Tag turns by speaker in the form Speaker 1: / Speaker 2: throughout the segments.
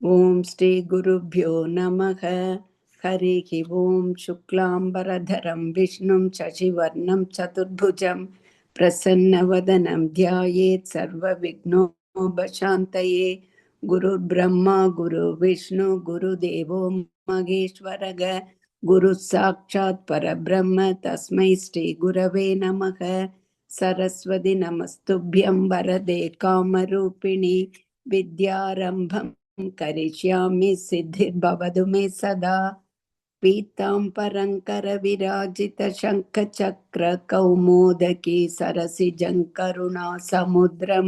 Speaker 1: ओम श्री गुरुभ्यो नमः। हरिः ओम। शुक्लांबरधरं विष्णुं शशिवर्णं चतुर्भुजं प्रसन्नवदनं ध्यायेत् सर्वविघ्नोपशान्तये। गुरुर्ब्रह्मा गुरुर्विष्णु गुरुदेवो महेश्वरः। गुरुः साक्षात् परब्रह्म तस्मै श्री गुरवे नमः। सरस्वती नमस्तुभ्यं वरदे कामरूपिणि विद्यारम्भं करिष्यामि सिद्धिर्भवतु मे सदा। पीताम्बरं विराजित शङ्खचक्र कौमोदकी सरसिजं करुणासमुद्रं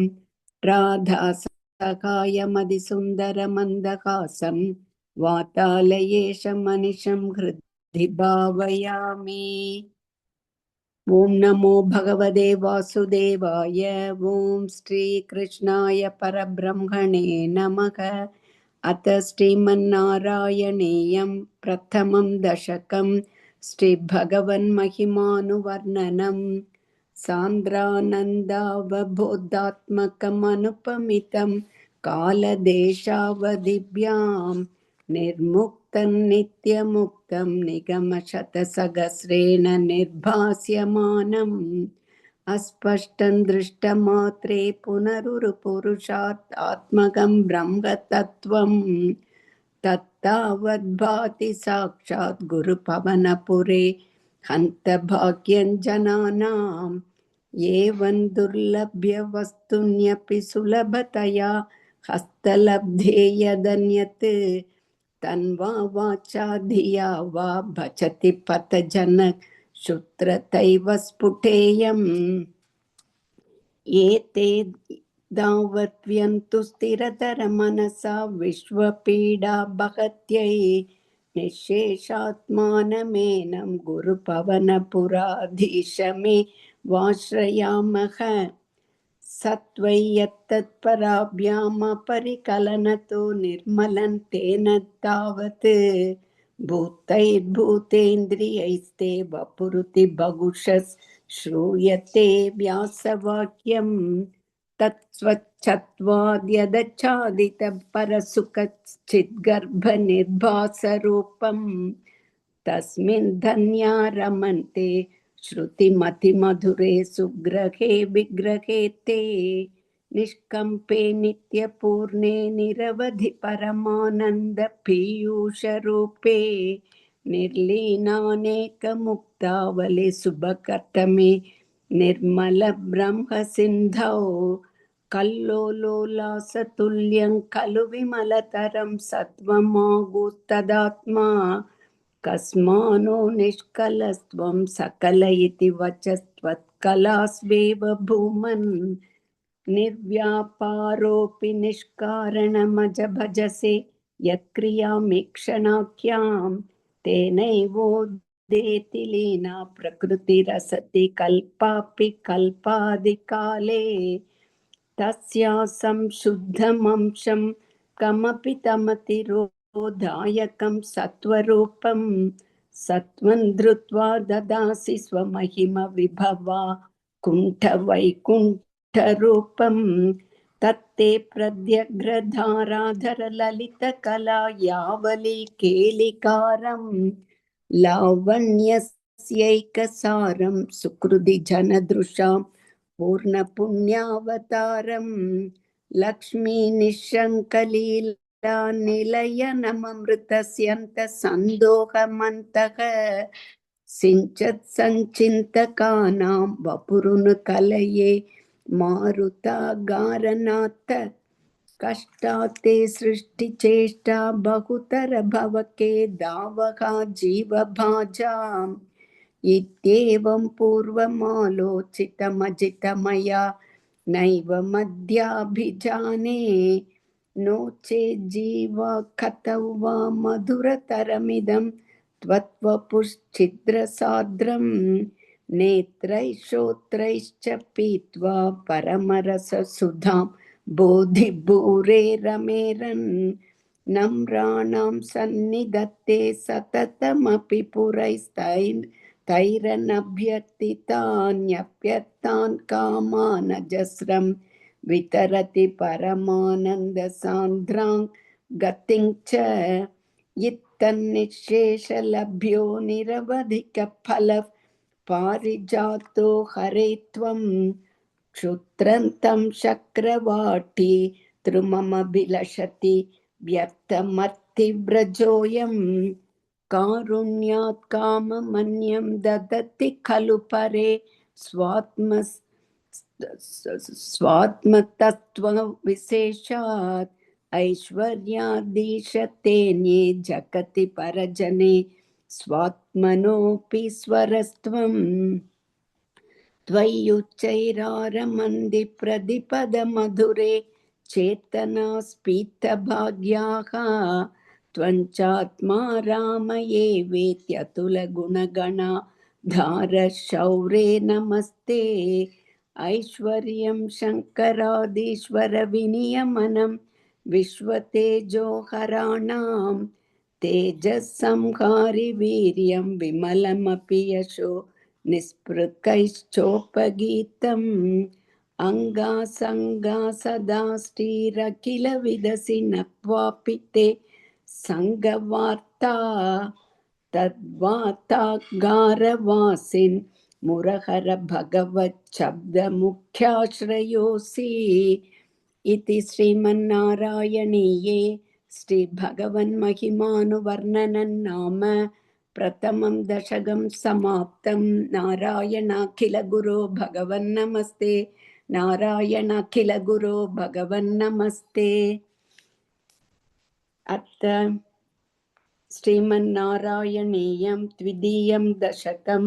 Speaker 1: राधा सखाय मदिसुन्दरमन्दहासं वातालयेश मनिषं हृदि भावयामि। ओम नमो भगवते वासुदेवाय। ओम श्री कृष्णाय परब्रह्मणे नमः। अथ श्रीमन्नारायणीयं प्रथमं दशकं श्रीभगवन्महिमानुवर्णनं सान्द्रानन्दावबोधात्मकमनुपमितं कालदेशावधिभ्यां निर्मुक्तं नित्यमुक्तं निगमशतसहस्रेण निर्भास्यमानम् अस्पष्टं दृष्टमात्रे पुनरुरुपुरुषार्थात्मकं ब्रह्मतत्त्वं तत्तावद्भाति साक्षात् गुरुपवनपुरे हन्तभाग्यं जनानां। एवं दुर्लभ्य वस्तुन्यपि सुलभतया हस्तलब्धे यदन्यत् तन्वा वाचा धिया वा भजति पथजनक श्रुत्रतैव स्फुटेयम्। एते दावत्व्यन्तु स्थिरतरमनसा विश्वपीडा बहत्यै निःशेषात्मानमेनं गुरुपवनपुराधीशमे वाश्रयामः। सत्वै यत्तत्पराभ्यामपरिकलनतो निर्मलं तेन तावत् भूतैर्भूतेन्द्रियैस्ते वपुरुति बहुशः श्रूयते व्यासवाक्यं तत्स्वच्छत्वाद्यदच्छादितं परसुखचिद्गर्भनिर्भासरूपं तस्मिन् धन्या रमन्ते श्रुतिमतिमधुरे सुग्रहे विग्रहे ते निष्कम्पे नित्यपूर्णे निरवधि परमानन्द पीयूषरूपे निर्लीनानेकमुक्तावले सुभकटमे निर्मल ब्रह्म सिन्धौ कल्लोलोलासतुल्यं खलु विमलतरं सत्त्वमागुस्तदात्मा कस्मानो निष्कलस्त्वं सकल इति वचस्त्वत्कलास्वेव भूमन् निर्व्यापारोऽपि निष्कारणमज भजसे यत्क्रियामीक्षणाख्यां तेनैवोदेति लीना प्रकृतिरसति कल्पापि कल्पादिकाले तस्या संशुद्धमंशं कमपि तमतिरोधायकं सत्वरूपं सत्वं धृत्वा ददासि स्वमहिम विभवा कुण्ठवैकुण्ठरूपं तत्ते प्रद्यग्रधाराधर ललितकला यावली केलिकारं लावण्यस्यैकसारं सुकृति जनदृशां पूर्णपुण्यावतारं लक्ष्मी निःशङ्कलीला निलयनममृतस्यन्तसन्दोहमन्तः सिञ्चत् सञ्चिन्तकानां वपुरुन् कलये मारुतागारनाथ कष्टाते सृष्टिचेष्टा बहुतर भवके दावका जीवभाजाम् इत्येवं पूर्वमालोचितमजितमया नैव मध्याभिजाने नो चेज्जीवा कथौ वा मधुरतरमिदं त्वत्वपुश्चिद्रसाद्रं नेत्रैः श्रोत्रैश्च पीत्वा परमरससुधां बोधिभूरे रमेरन् नम्राणां सन्निधत्ते सततमपि पुरैस्तैरनभ्यर्थितान्यप्यर्थान् कामानजस्रं वितरति परमानन्दसान्द्रां गतिं च इत्तन्निःशेषलभ्यो निरवधिकफलः पारिजातो हरे त्वं क्षुत्रन्तं शक्रवाटी त्रुममभिलषति व्यर्थमर्तिव्रजोऽयम् कारुण्यात् काममन्यं ददति खलु परे स्वात्मतत्त्वविशेषात् ऐश्वर्यादीशतेन्ये जगति परजने स्वात्मनोऽपि स्वरस्त्वम् त्वय्युच्चैरारमन्ति प्रतिपदमधुरे चेतनास्फीतभाग्याः त्वञ्चात्मा रामये वेत्यतुलगुणगणा धारशौरे नमस्ते ऐश्वर्यं शङ्करादीश्वरविनियमनं विश्वतेजोहराणां तेजस्संहारि वीर्यं विमलमपि यशो निःस्पृकैश्चोपगीतम् अङ्गासङ्गा सदा श्रीरखिलविदसि नत्वापि ते सङ्गवार्ता तद्वातागारवासिन् मुरहर भगवच्छब्दमुख्याश्रयोऽसि इति श्रीमन्नारायणीये श्रीभगवन्महिमानुवर्णनं नाम प्रथमं दशकं समाप्तं। नारायणाखिलगुरो भगवन्नमस्ते, नारायणाखिलगुरो भगवन्नमस्ते। अथ श्रीमन्नारायणीयं द्वितीयं दशकं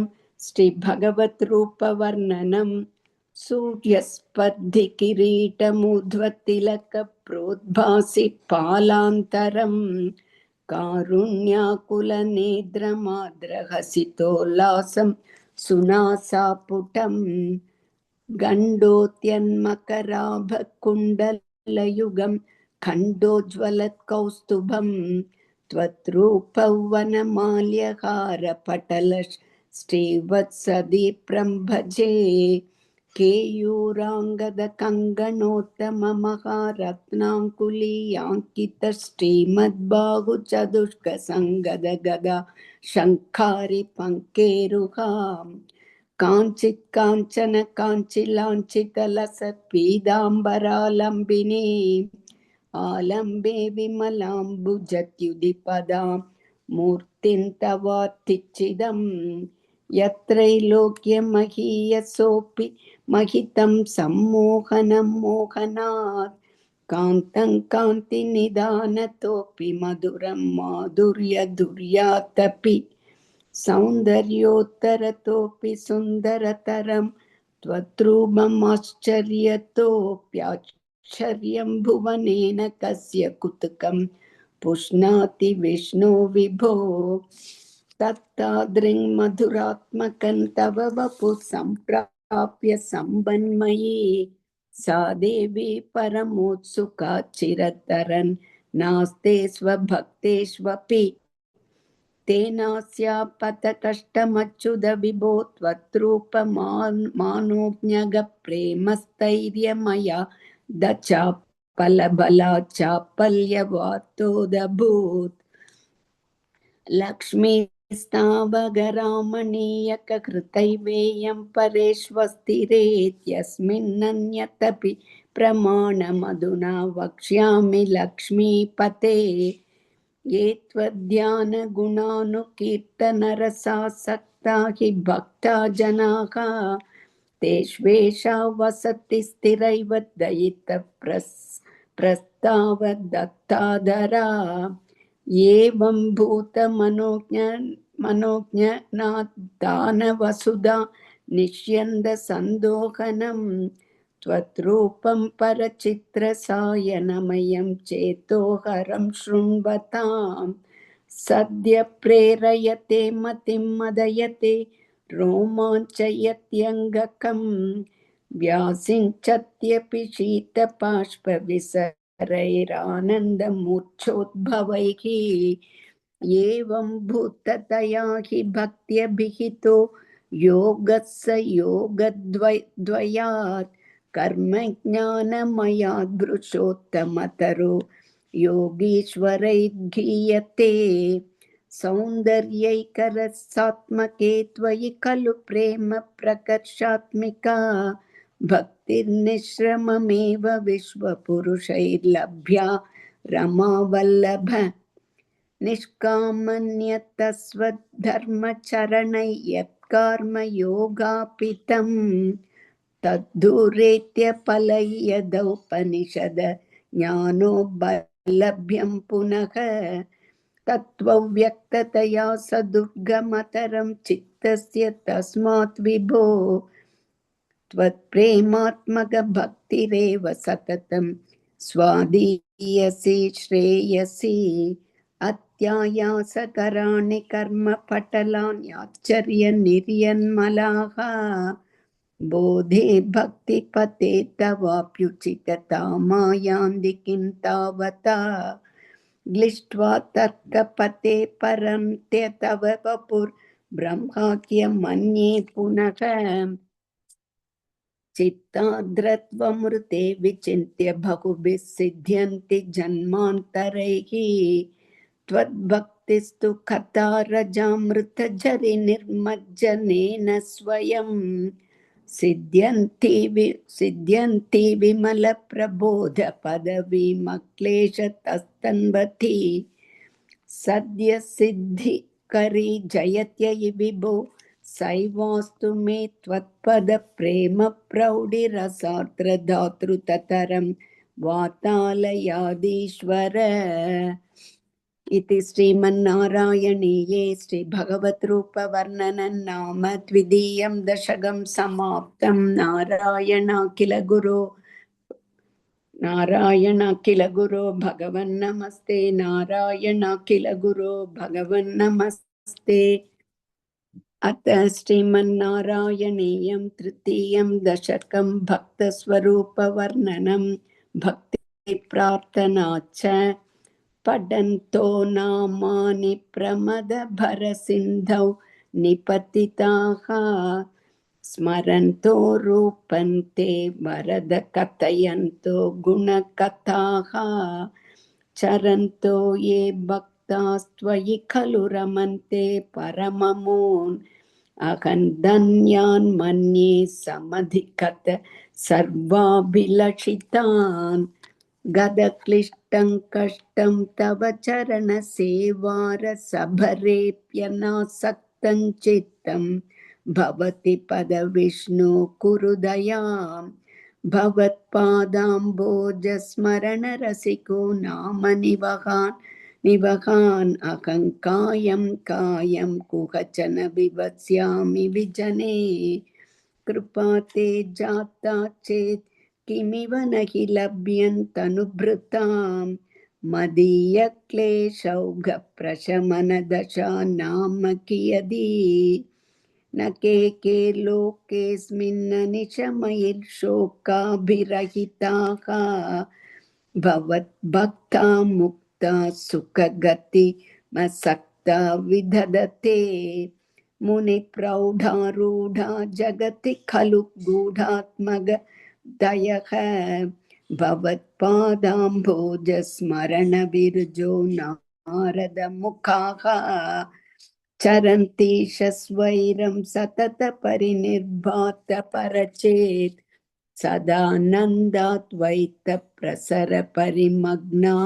Speaker 1: श्रीभगवद्रूपवर्णनं सूर्यस्पर्धिकिरीटमुध्वतिलकप्रोद्भासि पालान्तरं कारुण्याकुलनेत्रमाद्रहसितोल्लासं सुनासापुटं गण्डोत्यन्मकराभकुण्डलयुगं खण्डोज्ज्वलत्कौस्तुभं त्वत्रूपवनमाल्यहारपटल श्रीवत्सदीप्रं भजे केयूराङ्गदकङ्गणोत्तममहारत्नाङ्कुलीयाङ्कित श्रीमद्बाहुचतुष्कसङ्गदगदा शङ्खारि पङ्केरुहाम् काञ्चित् काञ्चन काञ्चिलाञ्छितलसत्पीताम्बरालम्बिनी आलम्बे विमलाम्बुजत्युदिपदां मूर्तिं तवार्तिचिदम् यत्रैलोक्यमहीयसोऽपि महितं सम्मोहनं मोहनात् कान्तं कान्तिनिधानतोऽपि मधुरं माधुर्यधुर्यातपि सौन्दर्योत्तरतोऽपि सुन्दरतरं त्वद्रूपमाश्चर्यतोऽप्याश्चर्यं भुवनेन कस्य कुतुकं पुष्णाति विष्णो विभो तत्तादृङ्मधुरात्मकं तव वपुः सम्प्राप्य सम्बन्मयी सा देवी परमोत्सुका चिरतरन् नास्ते स्वभक्तेष्वपि तेनास्यापतकष्टमच्युत विभो त्वत्रूपमानोज्ञगप्रेमस्थैर्यमया दचापलबलाचापल्यवातोदभूत् लक्ष्मीस्तावगरामणीयककृतैवेयं परेष्वस्तिरेत्यस्मिन्नन्यतपि प्रमाणमधुना वक्ष्यामि लक्ष्मीपते ये त्वद्ध्यानगुणानुकीर्तनरसासक्ता हि भक्ता जनाः तेष्वेषा वसति स्थिरैव दयितः प्रस्तावदत्ताधरा एवं भूतमनोज्ञनादानवसुधा निष्यन्दसन्दोहनम् त्वद्रूपं परचित्रसायनमयं चेतोहरं शृण्वताम् सद्य प्रेरयते मतिं मदयते रोमाञ्चयत्यङ्गकं व्यासिञ्चत्यपि शीतपाश्पविसरैरानन्दमूर्च्छोद्भवैः एवं भूततया हि भक्त्यभिहितो योगस्य योगद्वयात् कर्म ज्ञानमयादृशोत्तमतरो योगीश्वरैर्गीयते सौन्दर्यैकरसात्मके त्वयि खलु प्रेम प्रकर्षात्मिका भक्तिर्निश्रममेव विश्वपुरुषैर्लभ्या रमावल्लभ निष्कामन्यतस्वधर्मचरणै यत्कर्मयोगापितं तद्धूरेत्य फलयदौपनिषद ज्ञानोपलभ्यं पुनः तत्त्वव्यक्ततया सदुर्गमतरं चित्तस्य तस्मात् विभो त्वत्प्रेमात्मकभक्तिरेव सततं स्वादीयसी श्रेयसी अत्यायासकराणि कर्मपटलान्याश्चर्यनिर्यन्मलाः बोधे भक्तिपते तवाप्युचिततामायान्ति किं तावता ग्लिष्ट्वा तर्कपते परन्त्य तव वपुर्ब्रह्माख्यमन्ये पुनः चित्ताद्रत्वमृते विचिन्त्य बहुभिः सिद्ध्यन्ति जन्मान्तरैः त्वद्भक्तिस्तु कथा रजामृतझरि निर्मज्जनेन स्वयं सिद्ध्यन्ति विमलप्रबोधपदवीमक्लेशतस्तन्वती सद्य सिद्धिकरी जयत्ययि विभो सैवास्तु मे त्वत्पदप्रेम प्रौढिरसार्द्रधातृततरं वातालयादीश्वर इति श्रीमन्नारायणीये श्रीभगवद्रूपवर्णनं नाम द्वितीयं दशकं समाप्तं। नारायण अखिल गुरो भगवन्नमस्ते नारायण अखिल गुरो भगवन्नमस्ते। अत श्रीमन्नारायणीयं तृतीयं दशकं भक्तस्वरूपवर्णनं भक्तिप्रार्थना च पठन्तो नामानि प्रमदभरसिन्धौ निपतिताः स्मरन्तो रूपन्ते वरद कथयन्तो गुणकथाः चरन्तो ये भक्तास्त्वयि खलु रमन्ते परममून् अहं धन्यान् मन्ये समधिगत सर्वाभिलषितान् गदक्लिष्टं कष्टं तव चरणसेवारसभरेप्यनासक्तं चित्तं भवति पदविष्णु कुरु दयाम् भवत्पादाम्बोजस्मरणरसिको नाम निवहान् अहं कायं कुहचन विवस्यामि विजने कृपा ते जाता चेत् किमिव न हि लभ्यन्तनुभृतां मदीयक्लेशौघप्रशमनदशा नाम कियदी न के लोकेऽस्मिन्ननिशमैर्शोकाभिरहिताः भवद्भक्ता मुक्ता सुखगतिमसक्ता विदधते मुनिप्रौढारूढा जगति खलु गूढात्मगदयः भवत्पादाम्भोजस्मरणविरजो नारदमुखाः चरन्ति शस्वैरं सतत परिनिर्भात परचेत् सदानन्दाद्वैत प्रसर परिमग्ना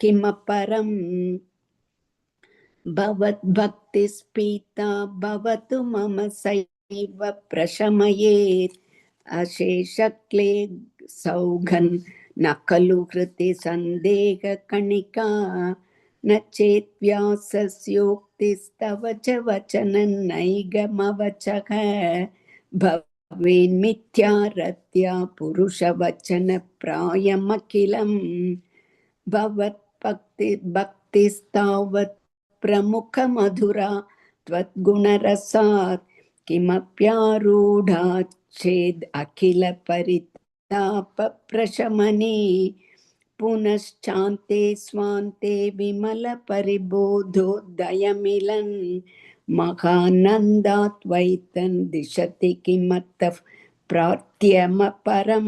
Speaker 1: किमपरम् भवद्भक्तिस्पीता भवतु मम सैव प्रशमयेत् अशेषक्ले सौघन् न खलु हृति सन्देहकणिका न चेत् व्यासस्योक्तिस्तव च वचनन्नैगमवचः भवेन्मिथ्यारत्या पुरुषवचनप्रायमखिलम् भक्तिस्तावत् प्रमुखमधुरा त्वद्गुणरसात् किमप्यारूढा चेद् अखिल परितापप्रशमने पुनश्चान्ते स्वान्ते विमल परिबोधोदयमिलन् महानन्दात् वैतन् दिशति किमतः प्रार्थ्यमपरं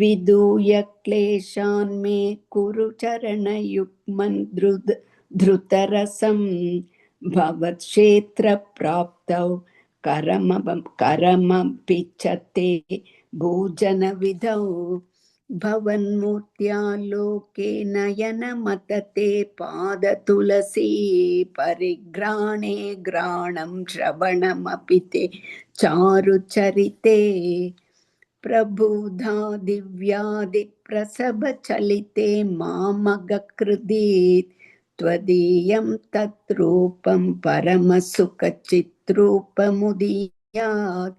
Speaker 1: विदूय क्लेशान् मे कुरु चरणयुग्मन् धृतरसं भवत्क्षेत्रप्राप्तौ करमपि च ते भोजनविधौ भवन्मूर्त्या लोके नयनमतते पादतुलसी परिघ्राणे घ्राणं श्रवणमपि ते चारुचरिते प्रबुधा दिव्यादिप्रसभचलिते मामगकृदीत् त्वदीयं तद्रूपं परमसुखचिद्रूपमुदीयात्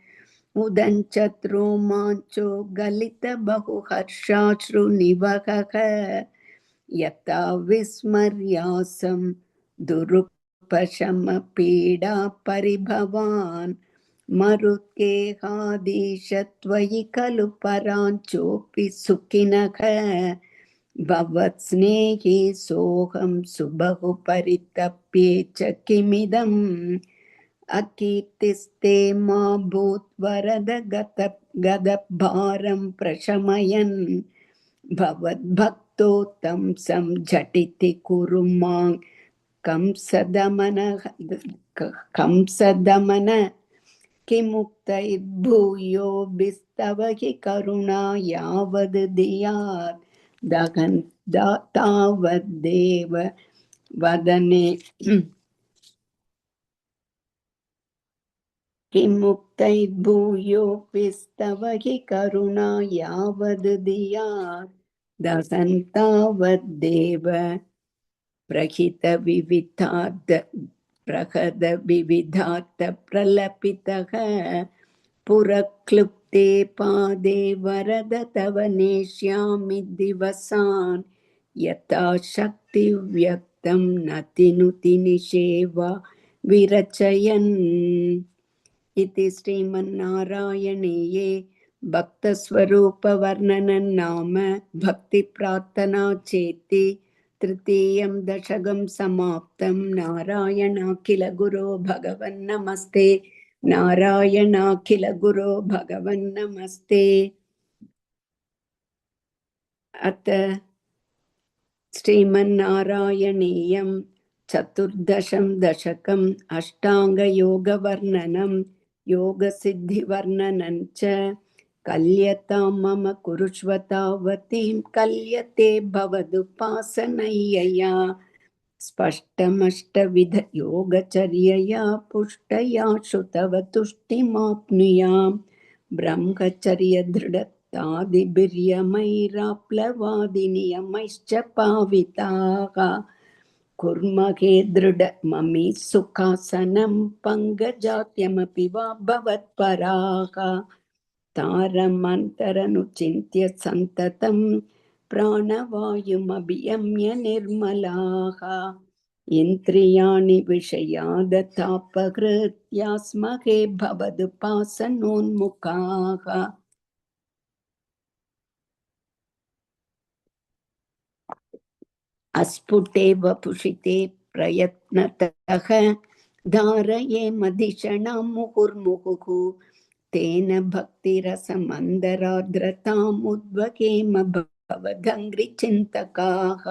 Speaker 1: उदञ्चत् रोमाञ्चो गलितबहुहर्षाश्रुनिवहः यथा विस्मर्यासं दुरुपशमपीडा परिभवान् मरुत्केहादीश त्वयि खलु पराञ्चोऽपि सुखिनः भवत्स्नेही सोऽहं सुबहु परितप्ये च किमिदम् अकीर्तिस्ते मा भूद्वरद गदभारं प्रशमयन् भवद्भक्तोत्तं झटिति कुरु मां कंसदमन किमुक्तैर्भूयो बिस्तव हि करुणा यावद् दियात् दहन् तावद्देव वदने किमुक्तैर्भूयोऽपिस्तव हि करुणा यावद् दियात् दहन् तावद्देव प्रहद विविधात् प्रलपितः पुरक्लृप्ते पादे वरद तव नेष्यामि दिवसान् यथा शक्तिव्यक्तं नतिनुति निषेवा विरचयन् इति श्रीमन्नारायणीये भक्तस्वरूपवर्णनं नाम भक्तिप्रार्थना चेति तृतीयं दशकं समाप्तं। नारायणाखिल गुरो भगवन् नमस्ते। नारायणाखिल गुरो भगवन् नमस्ते। अथ श्रीमन्नारायणीयं चतुर्दशं दशकम् अष्टाङ्गयोगवर्णनं योगसिद्धिवर्णनं च कल्यतां मम कुरुष्व तावतीं कल्यते भवदुपासनय्यया स्पष्टमष्टविध योगचर्यया पुष्टया श्रुतव तुष्टिमाप्नुयाम् ब्रह्मचर्यदृढतादिभिर्यमैराप्लवादिनियमैश्च पाविताः कुर्महे दृढममि सुखासनं पङ्कजात्यमपि वा भवत्पराः तारमन्तरनुचिन्त्य सन्ततं प्राणवायुमभियम्य निर्मलाः इन्द्रियाणि विषयादतापहृत्यास्महे भवदुपासनोन्मुखाः अस्फुटे वपुषिते प्रयत्नतः धारये मधिषणां मुहुर्मुहुः तेन भक्तिरसमन्दरार्द्रतामुद्वहेम भवदङ्घ्रिचिन्तकाः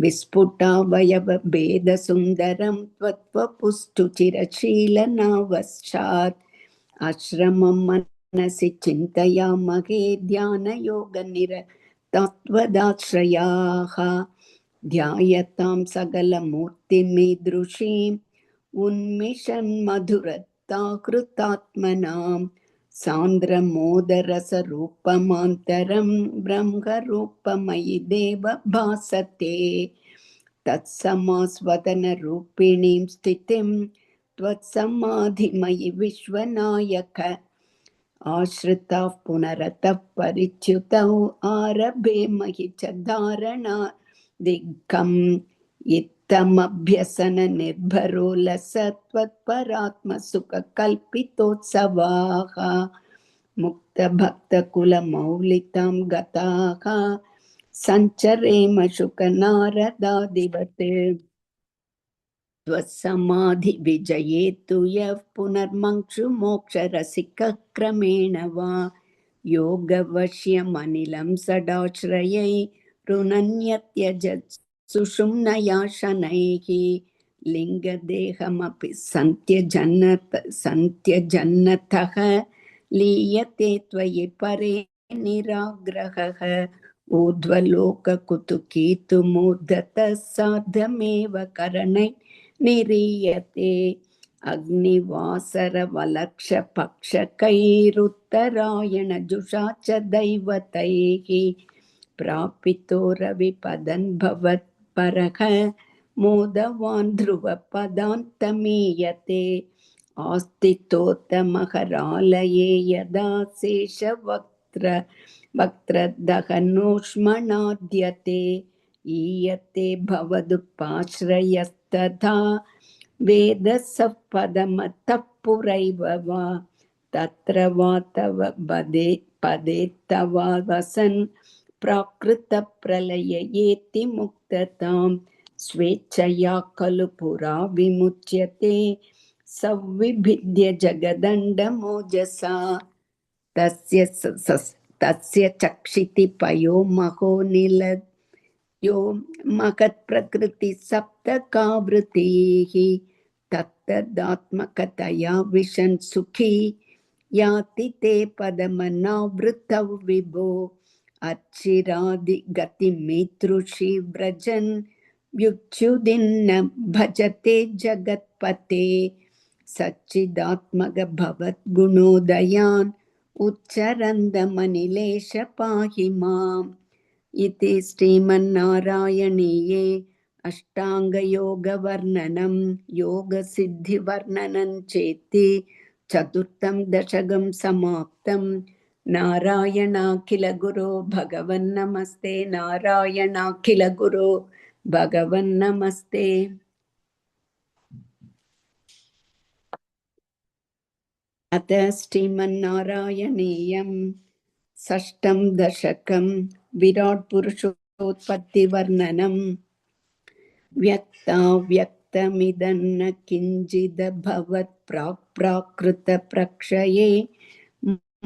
Speaker 1: विस्फुटावयवभेदसुन्दरं त्वत्वपुष्टुचिरशीलनावश्चात् आश्रमं मनसि चिन्तयामहे ध्यानयोगनिरतत्वदाश्रयाः ध्यायतां सकलमूर्तिमीदृशीम् उन्मिषन्मधुरताकृतात्मनां सान्द्रमोदरसरूपमान्तरं ब्रह्मरूपमयि देव भासते तत्समास्वदनरूपिणीं स्थितिं त्वत्समाधिमयि विश्वनायक आश्रिताः पुनरतः परिच्युतौ आरभे महि च धारणा दिग्गम् इत्थमभ्यसन निर्भरो लसत्वत्परात्मसुखकल्पितोत्सवाः मुक्तभक्तकुलमौलितां गताः सञ्चरेम शुकनारदादिवत् त्वत्समाधि विजये तु यः पुनर्मंक्षु मोक्षरसिकः क्रमेण वा योगवश्यमनिलं सदाश्रयै रुनन्यत्यजत् सुषुम्नया शनैः लिङ्गदेहमपि सन्त्यजन्नतः लीयते त्वयि परे निराग्रहः ऊर्ध्वलोककुतुकीतु मूर्धतः सार्धमेव करणै निरीयते अग्निवासरवलक्षपक्षकैरुत्तरायणजुषा च दैवतैः प्रापितो रविपदन् भवत्परः मोदवान् ध्रुवपदान्तमीयते आस्तितोत्तमहरालये यदा वक्त्रदहनोष्मणाद्यते ईयते भवदुपाश्रयस्तथा वेदसः पदमतः पुरैव वा तत्र वा तव पदे तव वसन् प्राकृतप्रलययेति मुक्ततां स्वेच्छया खलु पुरा विमुच्यते सविभिद्य जगदण्डमोजसा तस्य चक्षिति पयो महो निलयो महत्प्रकृति सप्तकावृतिः तत्तदात्मकतया विशन् सुखी याति ते पदमनावृतौ विभो अच्छिरादिगतिमितृषि व्रजन् व्युच्युदिन्न भजते जगत्पते सच्चिदात्मक भवद्गुणोदयान् उच्चरन्दमनिलेश पाहि माम् इति श्रीमन्नारायणीये अष्टाङ्गयोगवर्णनं योगसिद्धिवर्णनं चेति चतुर्थं दशकं समाप्तं। नारायणाखिल गुरो भगवन्नमस्ते नारायणाखिल गुरो भगवन्नमस्ते। अत श्रीमन्नारायणीयं षष्ठं दशकं विराट पुरुषोत्पत्तिवर्णनं व्यक्ताव्यक्तमिदन्न किञ्चिदभवत् प्राकृतप्रक्षये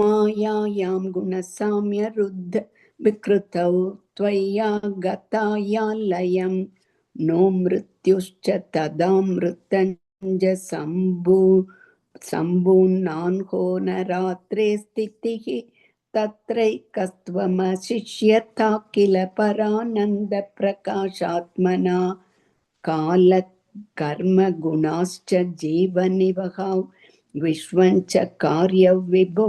Speaker 1: मायायां गुणसाम्यरुद्ध विकृतौ त्वया गताया लयं नो मृत्युश्च तदा मृतञ्ज सम्भून्नान्होनरात्रे स्थितिः तत्रैकस्त्वमशिष्यता किल परानन्दप्रकाशात्मना कालकर्मगुणाश्च जीवनिवहौ विश्वञ्च कार्यविभो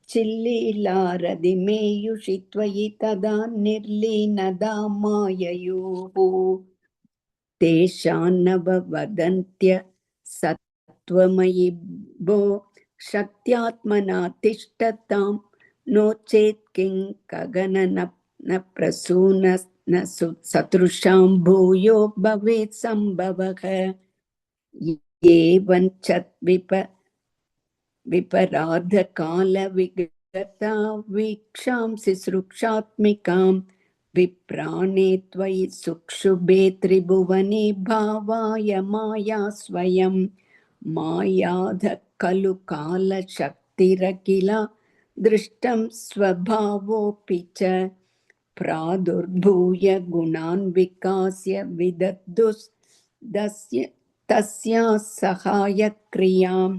Speaker 1: चिल्लीलारदिमेयुषि त्वयि तदा निर्लीनदा माययोः तेषान्नववदन्त्य सत्त्वमयि भो शक्त्यात्मना तिष्ठतां नो चेत् किं गगन न प्रसून न सदृशां भूयो भवेत् सम्भवः एवञ्च विपराधकालविगता वीक्षांसि सृक्षात्मिकां विप्राणे त्वयि सुक्षुभे त्रिभुवने भावाय माया स्वयं मायाध खलु कालशक्तिरखिला दृष्टं स्वभावोऽपि च प्रादुर्भूय गुणान् विकास्य विदधुस्तस्य तस्या सहायक्रियां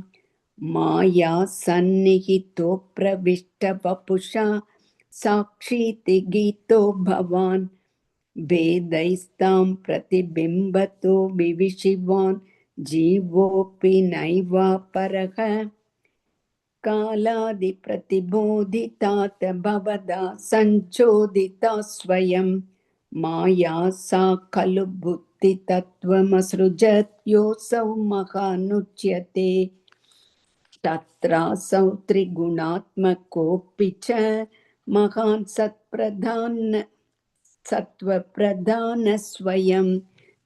Speaker 1: माया सन्निहितो प्रविष्टवपुषा साक्षीति गीतो भवान् भेदैस्तां प्रतिबिम्बतो विविशिवान् जीवोऽपि नैवापरः कालादिप्रतिबोधितात भवदा सञ्चोदिता स्वयं माया सा खलु बुद्धितत्त्वमसृजत् योऽसौ महानुच्यते तत्रासौ त्रिगुणात्मकोऽपि च महान् सत्त्वप्रधान स्वयं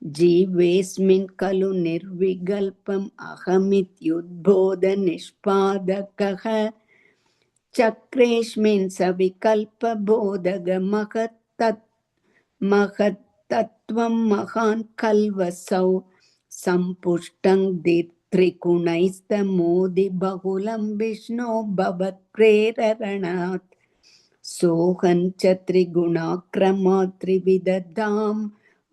Speaker 1: जीवेऽस्मिन् खलु निर्विकल्पम् अहमित्युद्बोधनिष्पादकः चक्रेऽस्मिन् सविकल्पबोधकमहत्तत्त्वं महान् खल्वसौ सम्पुष्टं त्रिगुणैस्तमोदि बहुलं विष्णो भवत्प्रेरणात् सोऽहं च त्रिगुणाक्रमात् त्रिविधधाम्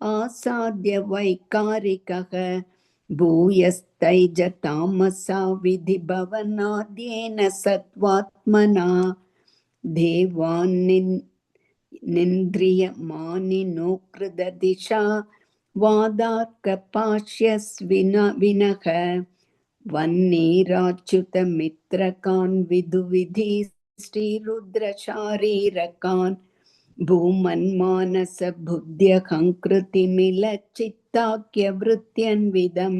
Speaker 1: आसाद्य वैकारिकः भूयस्तैजतामसा विधिभवनाद्येन सत्त्वात्मना देवान्निन्द्रियमानिनोकृतदिशा वादार्कपाश्यस्विनः वह्निराच्युतमित्रकान् विदुविधि श्रीरुद्रशारीरकान् भूमन्मानसबुद्ध्यहङ्कृतिमिलच्चित्ताख्यवृत्त्यन्विदं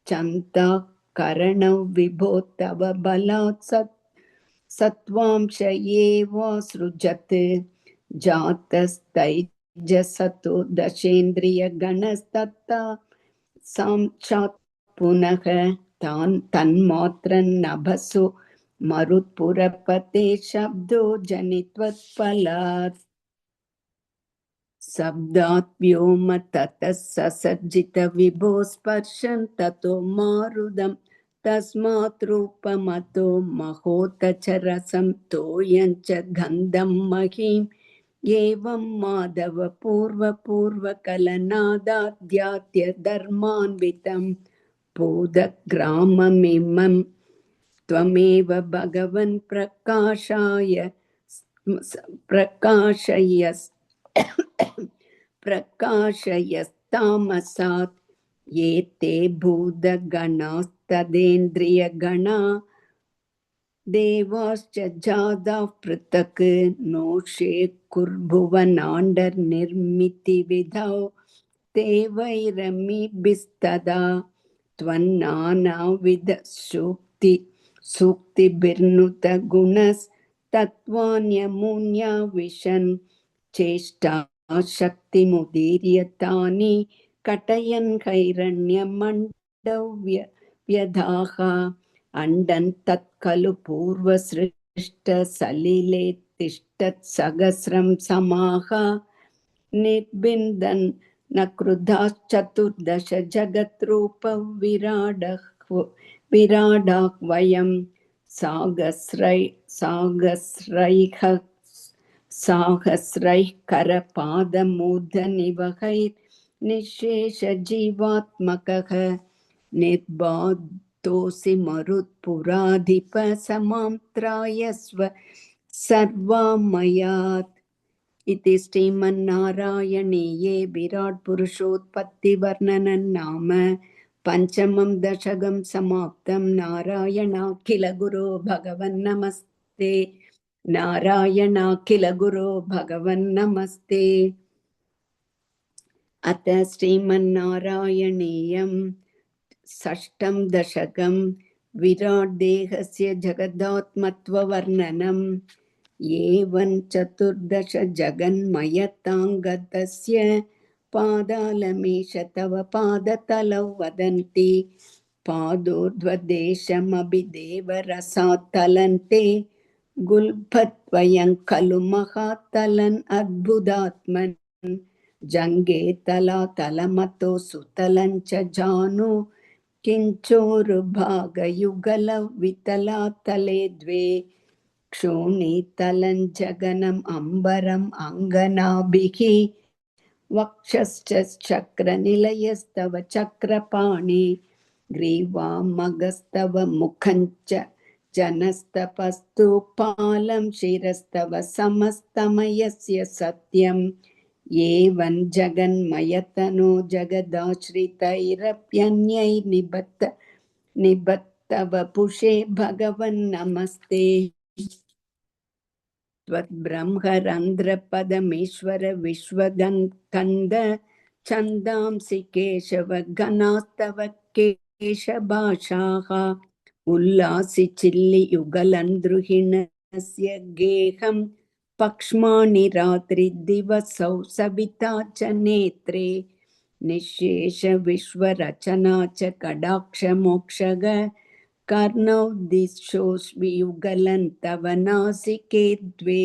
Speaker 1: चन्ताकरणौ विभो तव बलात् सत्त्वांश एवासृजत् जातस्तैजसतो दशेन्द्रियगणस्तथा साक्षात् पुनः तन्मात्रन्नभसो मरुत्पुरपते शब्दो जनित्वत्फलात् शब्दात् व्योम ततः ससज्जित विभो स्पर्शन् ततो मारुदम् तस्मात् रूपमतो महोत च रसं तोयं च गन्धं महीम् एवं माधव पूर्वकलनादाद्यात्य धर्मान्वितं बोधग्राममिमं त्वमेव भगवन् प्रकाशयस्तामसात् ये ते भूतगणास्तदेन्द्रियगणा देवाश्च जाताः पृथक् नोषे कुर्भुवनाण्डर्निर्मितिविधौ ते वैरमिभिस्तदा त्वन्नानाविध सूक्तिभिर्नुत गुणस्तत्त्वान्यमुन्या विशन् चेष्टा शक्तिमुदीर्य तानि कटयन् हैरण्यमण्डव्यधाः अण्डन् तत्खलु पूर्वसृष्टसलिले तिष्ठत् सहस्रं समाः निर्बिन्दन् न क्रुधाश्चतुर्दश जगद्रूपौ विराडाः वयं साहस्रैः करपादमूर्धनिवहैर्निःशेषजीवात्मकः निर्बाधोऽसि मरुत्पुराधिप समां त्रायस्व सर्वामयात् इति श्रीमन्नारायणीये विराट् पुरुषोत्पत्तिवर्णनं नाम पञ्चमं दशकं समाप्तं। नारायणाखिल गुरो भगवन् नमस्ते। नारायणाखिल गुरो भगवन् नमस्ते। अथ श्रीमन्नारायणीयं षष्ठं दशकं विराट् देहस्य जगदात्मत्ववर्णनम्। एवं चतुर्दश जगन्मयताङ्गतस्य पादालमीश तव पादतलौ वदन्ति पादोर्ध्वदेशमभिदेवरसात् तलन्ते गुल्भद्वयं खलु महातलन् अद्भुतात्मन् जङ्गे तलातलमतो सुतलं च जानु किञ्चोरुभागयुगलौ वितलातले द्वे क्षोणीतलं जगनम् अम्बरम् अङ्गनाभिः वक्षश्च चक्रनिलयस्तव चक्रपाणि ग्रीवामगस्तव मुखञ्च जनस्तपस्तु पालं शिरस्तव समस्तमयस्य सत्यम् एवं जगन्मयतनो जगदाश्रितैरप्यन्यैर्निबद्धव पुषे भगवन् नमस्ते। त्वद्ब्रह्मरन्ध्रपदमीश्वर विश्वगन्ध छन्दांसि केशव घनास्तव केशभाषाः उल्लासि चिल्लियुगलन्द्रुहिणस्य गेहं पक्ष्माणि रात्रिदिवसौ सविता च नेत्रे निःशेष विश्वरचना च कटाक्षमोक्षग कर्णौ दिशोऽस्मियुगलं तव नासिके द्वे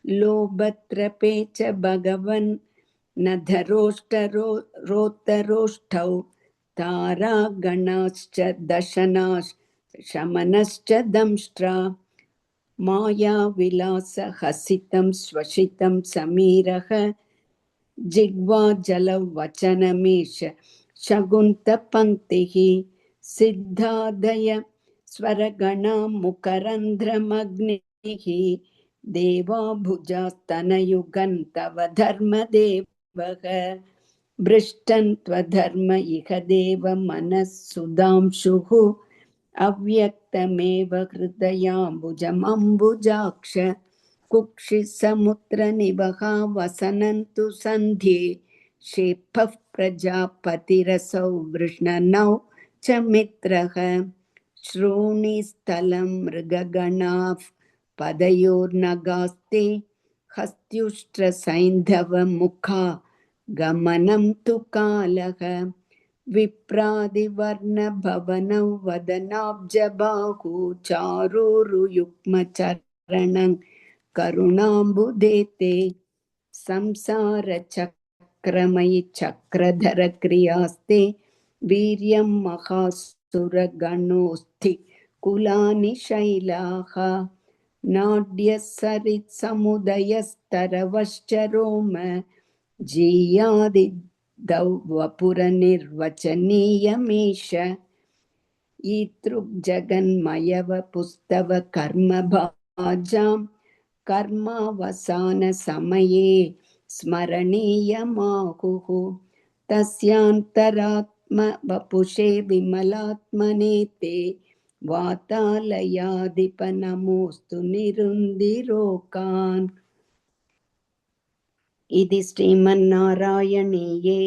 Speaker 1: लोभत्रपे च भगवन् नधरोष्टरोत्तरोष्ठौ तारागणाश्च दशनाश्च शमनश्च दंष्ट्रा मायाविलासहसितं श्वसितं समीरः जिह्वाजलवचनमीश शकुन्तपङ्क्तिः सिद्धादय स्वरगणा मुकरन्ध्रमग्निः देवाभुजास्तनयुगं तव धर्मदेवः भृष्टन् त्वधर्म इह देव मनः सुधांशुः अव्यक्तमेव हृदयाम्बुजमम्बुजाक्ष कुक्षिसमुद्रनिवहा वसनन्तु सन्ध्ये शेफः प्रजापतिरसौ वृष्णनौ च मित्रः श्रोणीस्थलं मृगगणाः पदयोर्नगास्ते हस्त्युष्ट्रसैन्धवमुखा गमनं तु कालः विप्रादिवर्णभवनौ वदनाब्जबाहु चारुरुयुग्मचरणं करुणाम्बुदेते संसारचक्रमयि चक्रधरक्रियास्ते वीर्यं महासुरगणोऽस्ति कुलानि शैलाः नाड्यसरित्समुदयस्तरवश्च रोम जीयादिदौ वपुरनिर्वचनीयमीश ईतृग्जगन्मयवपुस्तव कर्मभाजां कर्मावसानसमये स्मरणीयमाहुः तस्यान्तरात्मवपुषे विमलात्मने ते वातालयाधिपनमोऽस्तु निरुन्दिरोकान्। इति श्रीमन्नारायणीये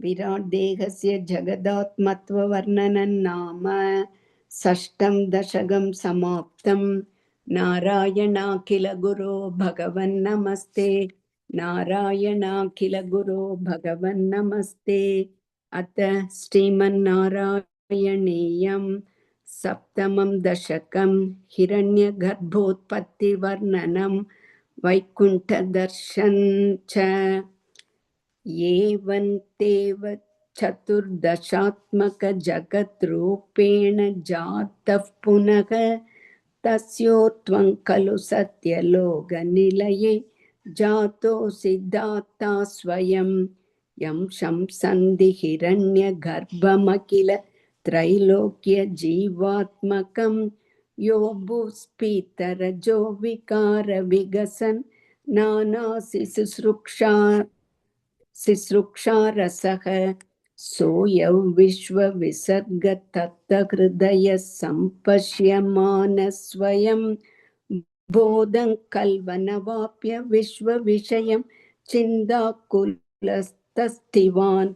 Speaker 1: विराट्देहस्य जगदात्मत्ववर्णनं नाम षष्ठं दशकं समाप्तं। नारायणाखिल गुरो भगवन्नमस्ते, नारायणाखिल गुरो भगवन्नमस्ते। अथ श्रीमन्नारायणीयं सप्तमं दशकं हिरण्यगर्भोत्पत्तिवर्णनं वैकुण्ठदर्शन च एवन्तेव चतुर्दशात्मक जगद्रूपेण जातः पुनः तस्योर्त्वं खलु सत्यलोकनिलये जातो सिद्धार्था स्वयं यं शंसन्धि हिरण्यगर्भमखिल त्रैलोक्य जीवात्मकं यो भूस्फीतरजो विकार विगसन् नाना सिसृक्षारसः सोऽयं विश्वविसर्ग तत्तहृदय सम्पश्यमान स्वयं बोधं कल्वनवाप्य विश्वविषयं चिन्ताकुलस्तस्थिवान्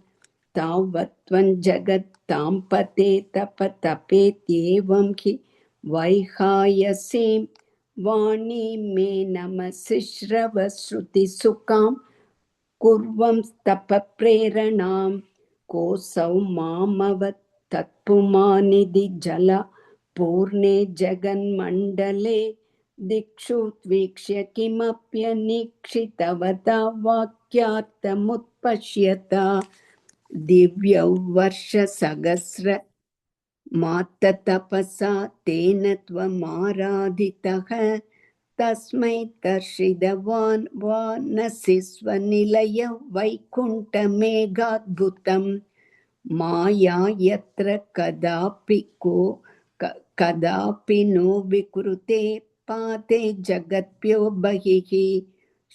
Speaker 1: तावत्त्वं जगत्तां पते तपेत्येवं हि वैहायसीं वाणी मे नमसिश्रवश्रुतिसुखां कुर्वं तपप्रेरणां कोऽसौ मामवत् तत्पुमानिधि जल पूर्णे जगन्मण्डले दिक्षु वीक्ष्य किमप्यनीक्षितवता वाक्यार्थमुत्पश्यता दिव्यौ वर्षसहस्र माततपसा तेन त्वमाराधितः तस्मै तर्षितवान् वानसि स्वनिलय वैकुण्ठमेघाद्भुतं माया यत्र कदापि नो विकृते पाते जगत्प्यो बहिः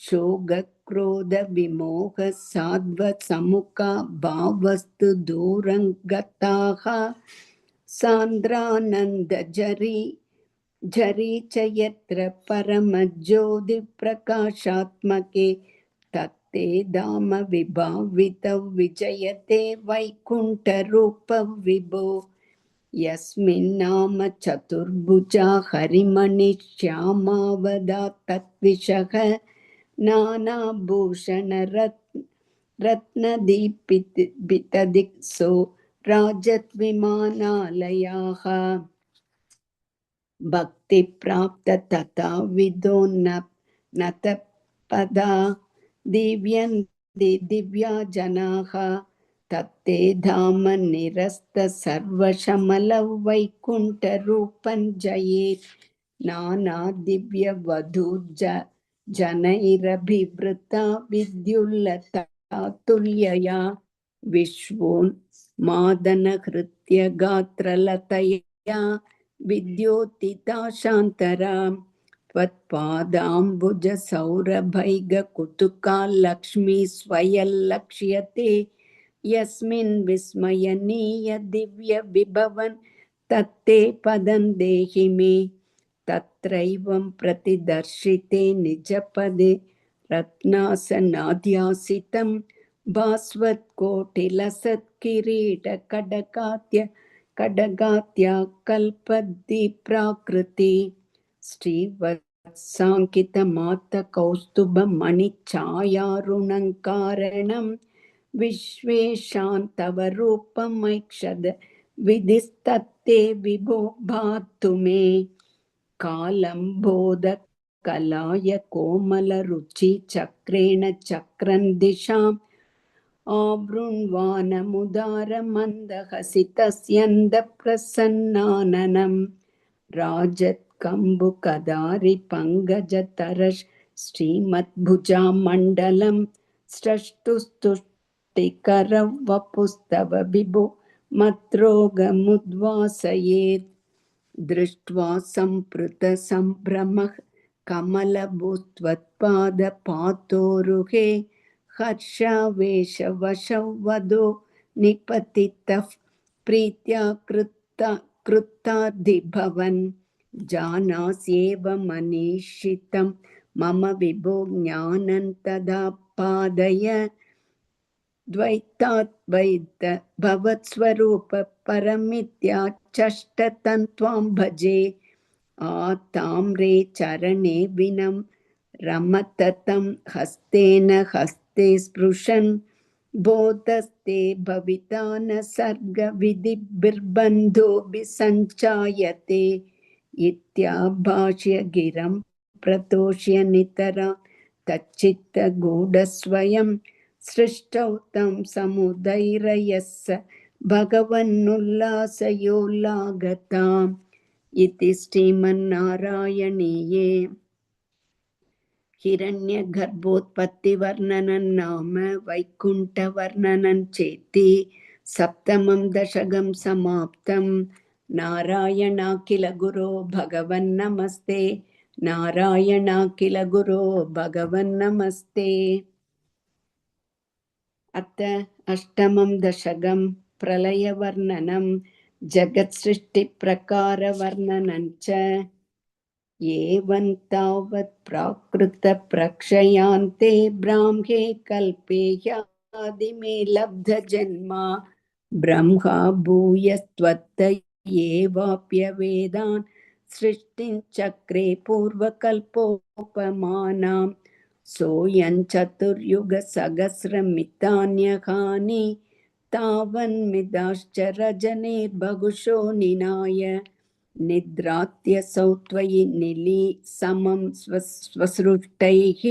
Speaker 1: शोकक्रोधविमोह साध्वसमुखा भावस्तु दूरं गताः सान्द्रानन्दझरी च यत्र परमज्योतिप्रकाशात्मके तत्ते धाम विभावितौ विजयते वैकुण्ठरूपं विभो यस्मिन्नाम चतुर्भुजा हरिमणिश्यामावदा तत्विषः नानाभूषणरत्नदीपितदिक्सो राजद्विमानालयाः भक्तिप्राप्त तथा विदोन्नतपदा दिव्यन्ति दिव्या जनाः तत्ते धाम निरस्त सर्वशमलौ वैकुण्ठरूपञ्जयेत् नाना दिव्य वधूर्ज जनैरभिवृता विद्युल्लता तुल्यया विश्वोन्मादनहृत्य गात्रलतया विद्योतिता शान्तरा त्वत्पादाम्बुजसौरभैगकुतुका लक्ष्मी स्वयल्लक्ष्यते यस्मिन् विस्मयनीय दिव्य विभवन् तत्ते पदं देहि मे तत्रैवं प्रतिदर्शिते निजपदे रत्नासनाध्यासितं भास्वत्कोटिलसत्किरीटकडगात्या कल्पद्दीप्राकृति श्रीवत्साङ्कितमातकौस्तुभमणिच्छायारुणङ्कारणं विश्वेशान्तव रूपमैक्षद विधिस्तत्ते विभो भातु मे कालं बोधकलाय कोमलरुचि चक्रेण चक्रन् दिशाम् आवृण्वानमुदारमन्दहसितस्यन्दप्रसन्नाननम् राजत्कम्बुकदारिपङ्कजतरश् श्रीमद्भुजामण्डलं स्रष्टुस्तुष्टिकरं वपुस्तव विभो मद्रोगमुद्वासयेत् दृष्ट्वा सम्भ्रमः कमलभूत्वत्पादपातोरुहे हर्षावेशवशौ वदो निपतितः प्रीत्या कृताधिभवन् जानास्येव मनीषितं मम विभो ज्ञानं तदा पादय द्वैताद्वैत भवत्स्वरूप परमित्याचष्टतं त्वां भजे ताम्रे चरणे विनं रमततं हस्तेन हस्ते स्पृशन् बोधस्ते भविता न सर्गविधिर्बन्धोभिः सञ्चायते इत्याभाष्य गिरं प्रतोष्य नितरा तच्चित्तगूढस्वयं सृष्टौ तं समुदैरयस्य भगवन्नुल्लासयोल्लागताम् इति श्रीमन्नारायणीये हिरण्यगर्भोत्पत्तिवर्णनं नाम वैकुण्ठवर्णनं चेति सप्तमं दशकं समाप्तं नारायणाखिल गुरो भगवन्नमस्ते नारायणाखिल गुरो भगवन्नमस्ते अथ अष्टमं दशकं प्रलयवर्णनं जगत्सृष्टिप्रकारवर्णनं च एवं तावत् प्राकृतप्रक्षयान्ते ब्राह्मे कल्पे ह्यादिमे लब्धजन्मा ब्रह्मा भूयस्त्वत्त एवाप्यवेदान् सृष्टिं चक्रे पूर्वकल्पोपमानां सोऽयं चतुर्युगसहस्रमितान्यहानि तावन्मिदाश्च रजने बहुशो निनाय निद्रात्यसौ त्वयि निली समं स्वसृष्टैः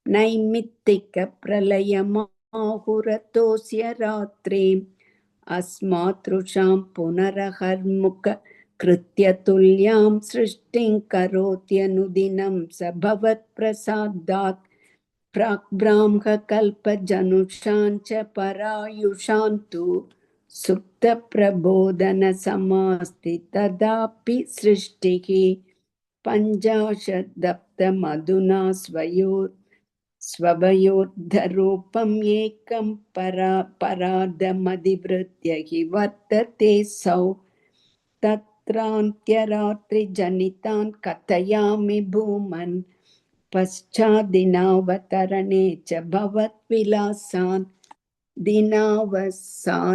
Speaker 1: नैमित्तिकप्रलयमाहुरतोऽस्य रात्रिम् अस्मातृषां पुनरहर्मुख कृत्य तुल्यां सृष्टिं करोत्यनुदिनं स भवत्प्रसादात् प्राक्ब्राह्मकल्पजनुषां च परायुषां तु सुप्तप्रबोधनसमास्ति तदापि सृष्टिः पञ्चाशदब्दमधुना स्वभयोर्धरूपम् एकं परार्धमधिवृत्य हि वर्तते सौ तत्रान्त्यरात्रिजनितान् कथयामि भूमन् पश्चादिनावतरणे च भवद्विलासान् दिनावसानेत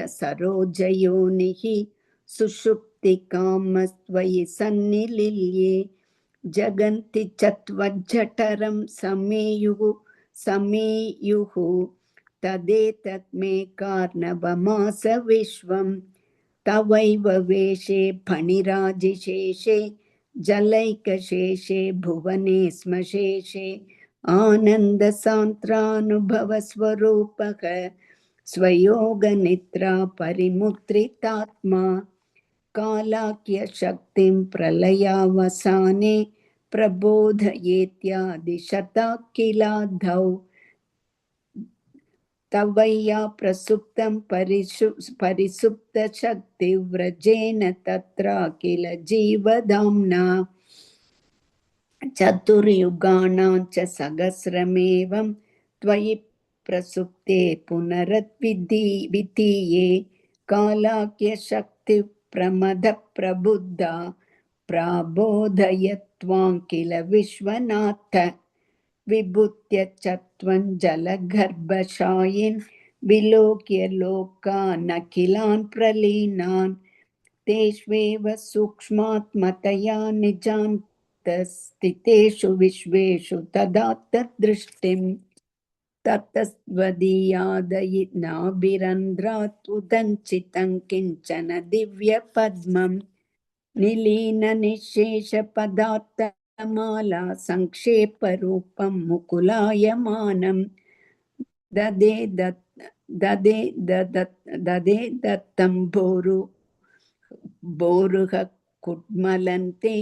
Speaker 1: सरोजयोनिः सुषुप्तिकामस्त्वयि सन्निलिल्ये जगन्ति चत्वज्जठरं समेयुः तदेतत् मे कार्णवमास विश्वं तवैव वेशे फणिराजिशेषे जलैकशेषे भुवने स्मशेषे आनन्दसान्द्रानुभवस्वरूपः स्वयोगनिद्रा परिमुद्रितात्मा कालाख्य शक्तिं प्रलयावसाने प्रबोधयेत्यादिशताकिलाद्धौ तवैया प्रसुप्तं परिसुप्तशक्तिव्रजेन तत्र किल जीवधाम्ना चतुर्युगाणां च सहस्रमेवं त्वयि प्रसुप्ते पुनरद्वितीये कालाख्यशक्तिप्रमदप्रबुद्धा प्राबोधयत्वां किल विश्वनाथ विभूत्य च त्वं जलगर्भशायिन् विलोक्य लोकानखिलान् प्रलीनान् तेष्वेव सूक्ष्मात्मतया निजान्तस्थितेषु विश्वेषु तदात्तदृष्टिं ततस्त्वदीयादयिनाभिरन्ध्रात् उदञ्चितं किञ्चन दिव्यपद्मं निलीननिःशेषपदार्थमाला संक्षेपरूपं मुकुलायमानं ददे दत्तं बोरुह कुड्मलन्ते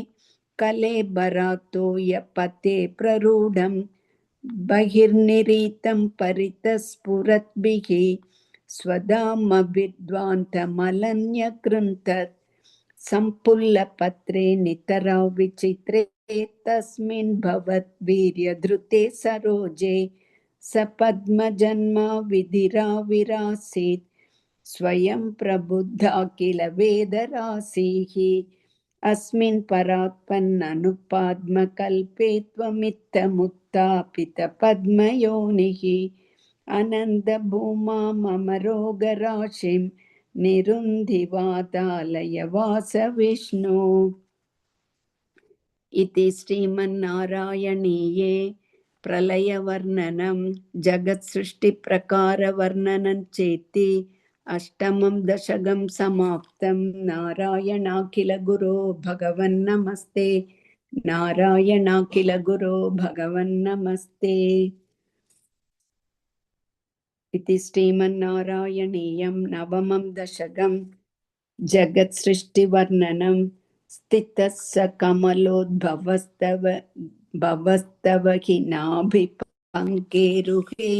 Speaker 1: कलेबरातो यपते प्ररूढं बहिर्निरीतं परितस्फुरद्भिः स्वधामभिद्वान्तमलन्यकृन्तत् सम्पुल्लपत्रे नितरा विचित्रे तस्मिन् भवद्वीर्यधृते सरोजे सपद्मजन्मा विधिराविरासीत् स्वयं प्रबुद्धा किल वेदराशिः अस्मिन् परात्पन्ननुपाद्मकल्पे त्वमित्थमुत्थापितपद्मयोनिः अनन्दभूमामरोगराशिं निरुन्धिवातालय वासविष्णु। इति श्रीमन्नारायणीये प्रलयवर्णनं जगत्सृष्टिप्रकारवर्णनं चेति अष्टमं दशकं समाप्तं। नारायणाखिल गुरो भगवन्नमस्ते। नारायणाखिल गुरो भगवन्नमस्ते। इति श्रीमन्नारायणीयं नवमं दशकं जगत्सृष्टिवर्णनं स्थितः स कमलोद्भवस्तव हि नाभिपङ्केरुहे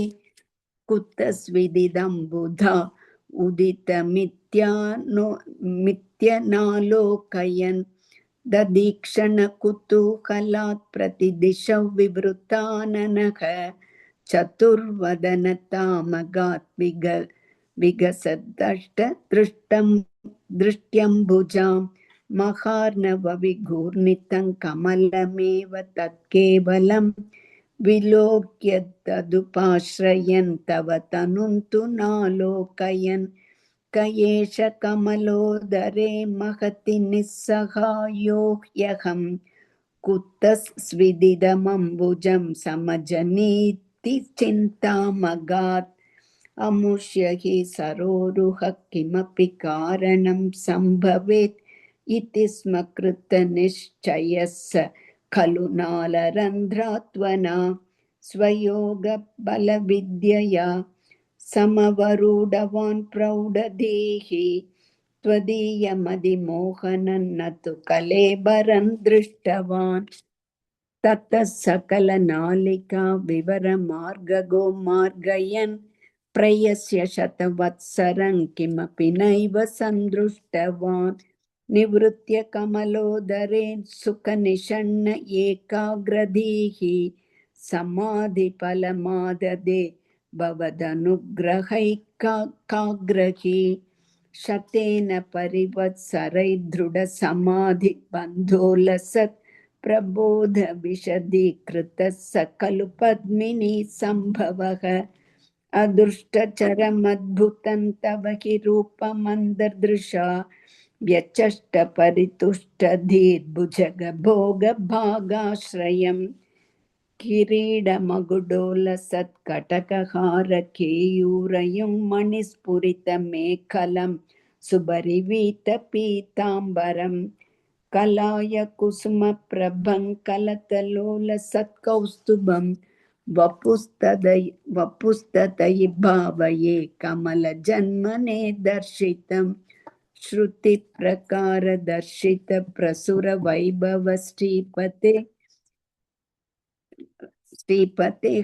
Speaker 1: कुतस्विदिदम्बुधा उदितमित्यनालोकयन् ददीक्षणकुतूहलात् प्रतिदिशौ विवृताननः चतुर्वदनतामगात् विगसदष्टदृष्टं दृष्ट्यम्बुजां महार्णवविघूर्णितं कमलमेव तत्केवलं विलोक्य तदुपाश्रयन् तव तनुं तु नालोकयन् क एष कमलोदरे महति निस्सहायो ह्यहं कुतस्विदिदमम्बुजं समजनीति चिन्तामगात् अमुष्य हि सरोरुह किमपि कारणं सम्भवेत् इति स्म कृतनिश्चयस्य खलु नालरन्ध्रात्वना स्वयोगबलविद्यया समवरूढवान् प्रौढदेहि त्वदीयमदिमोहनं न तु कलेबरं दृष्टवान् ततः सकलनालिका विवरमार्गगो मार्गयन् प्रयस्य शतवत्सरं किमपि नैव सन्दृष्टवान् निवृत्य कमलोदरे सुखनिषण्ण एकाग्रधीः समाधिफलमाददे भवदनुग्रहैकाग्रही शतेन परिवत्सरैर्दृढसमाधिबन्धोलसत् प्रबोध विशदीकृतः स खलु पद्मिनी सम्भवः अदृष्टचरमद्भुतं तव हि रूपमन्दर्दृशा व्यचष्ट परितुष्टधीर्भुजगभोगभागाश्रयम् किरीडमकुडोलसत्कटकहारकेयूरयुं मणिस्फुरितमेखलं सुबरिवीतपीताम्बरं कलाय कुसुमप्रभं कलतलोलसत्कौस्तुभं वपुस्ततै भावये कमलजन्मने दर्शितं श्रुतिप्रकारदर्शित प्रसुरवैभव श्रीपते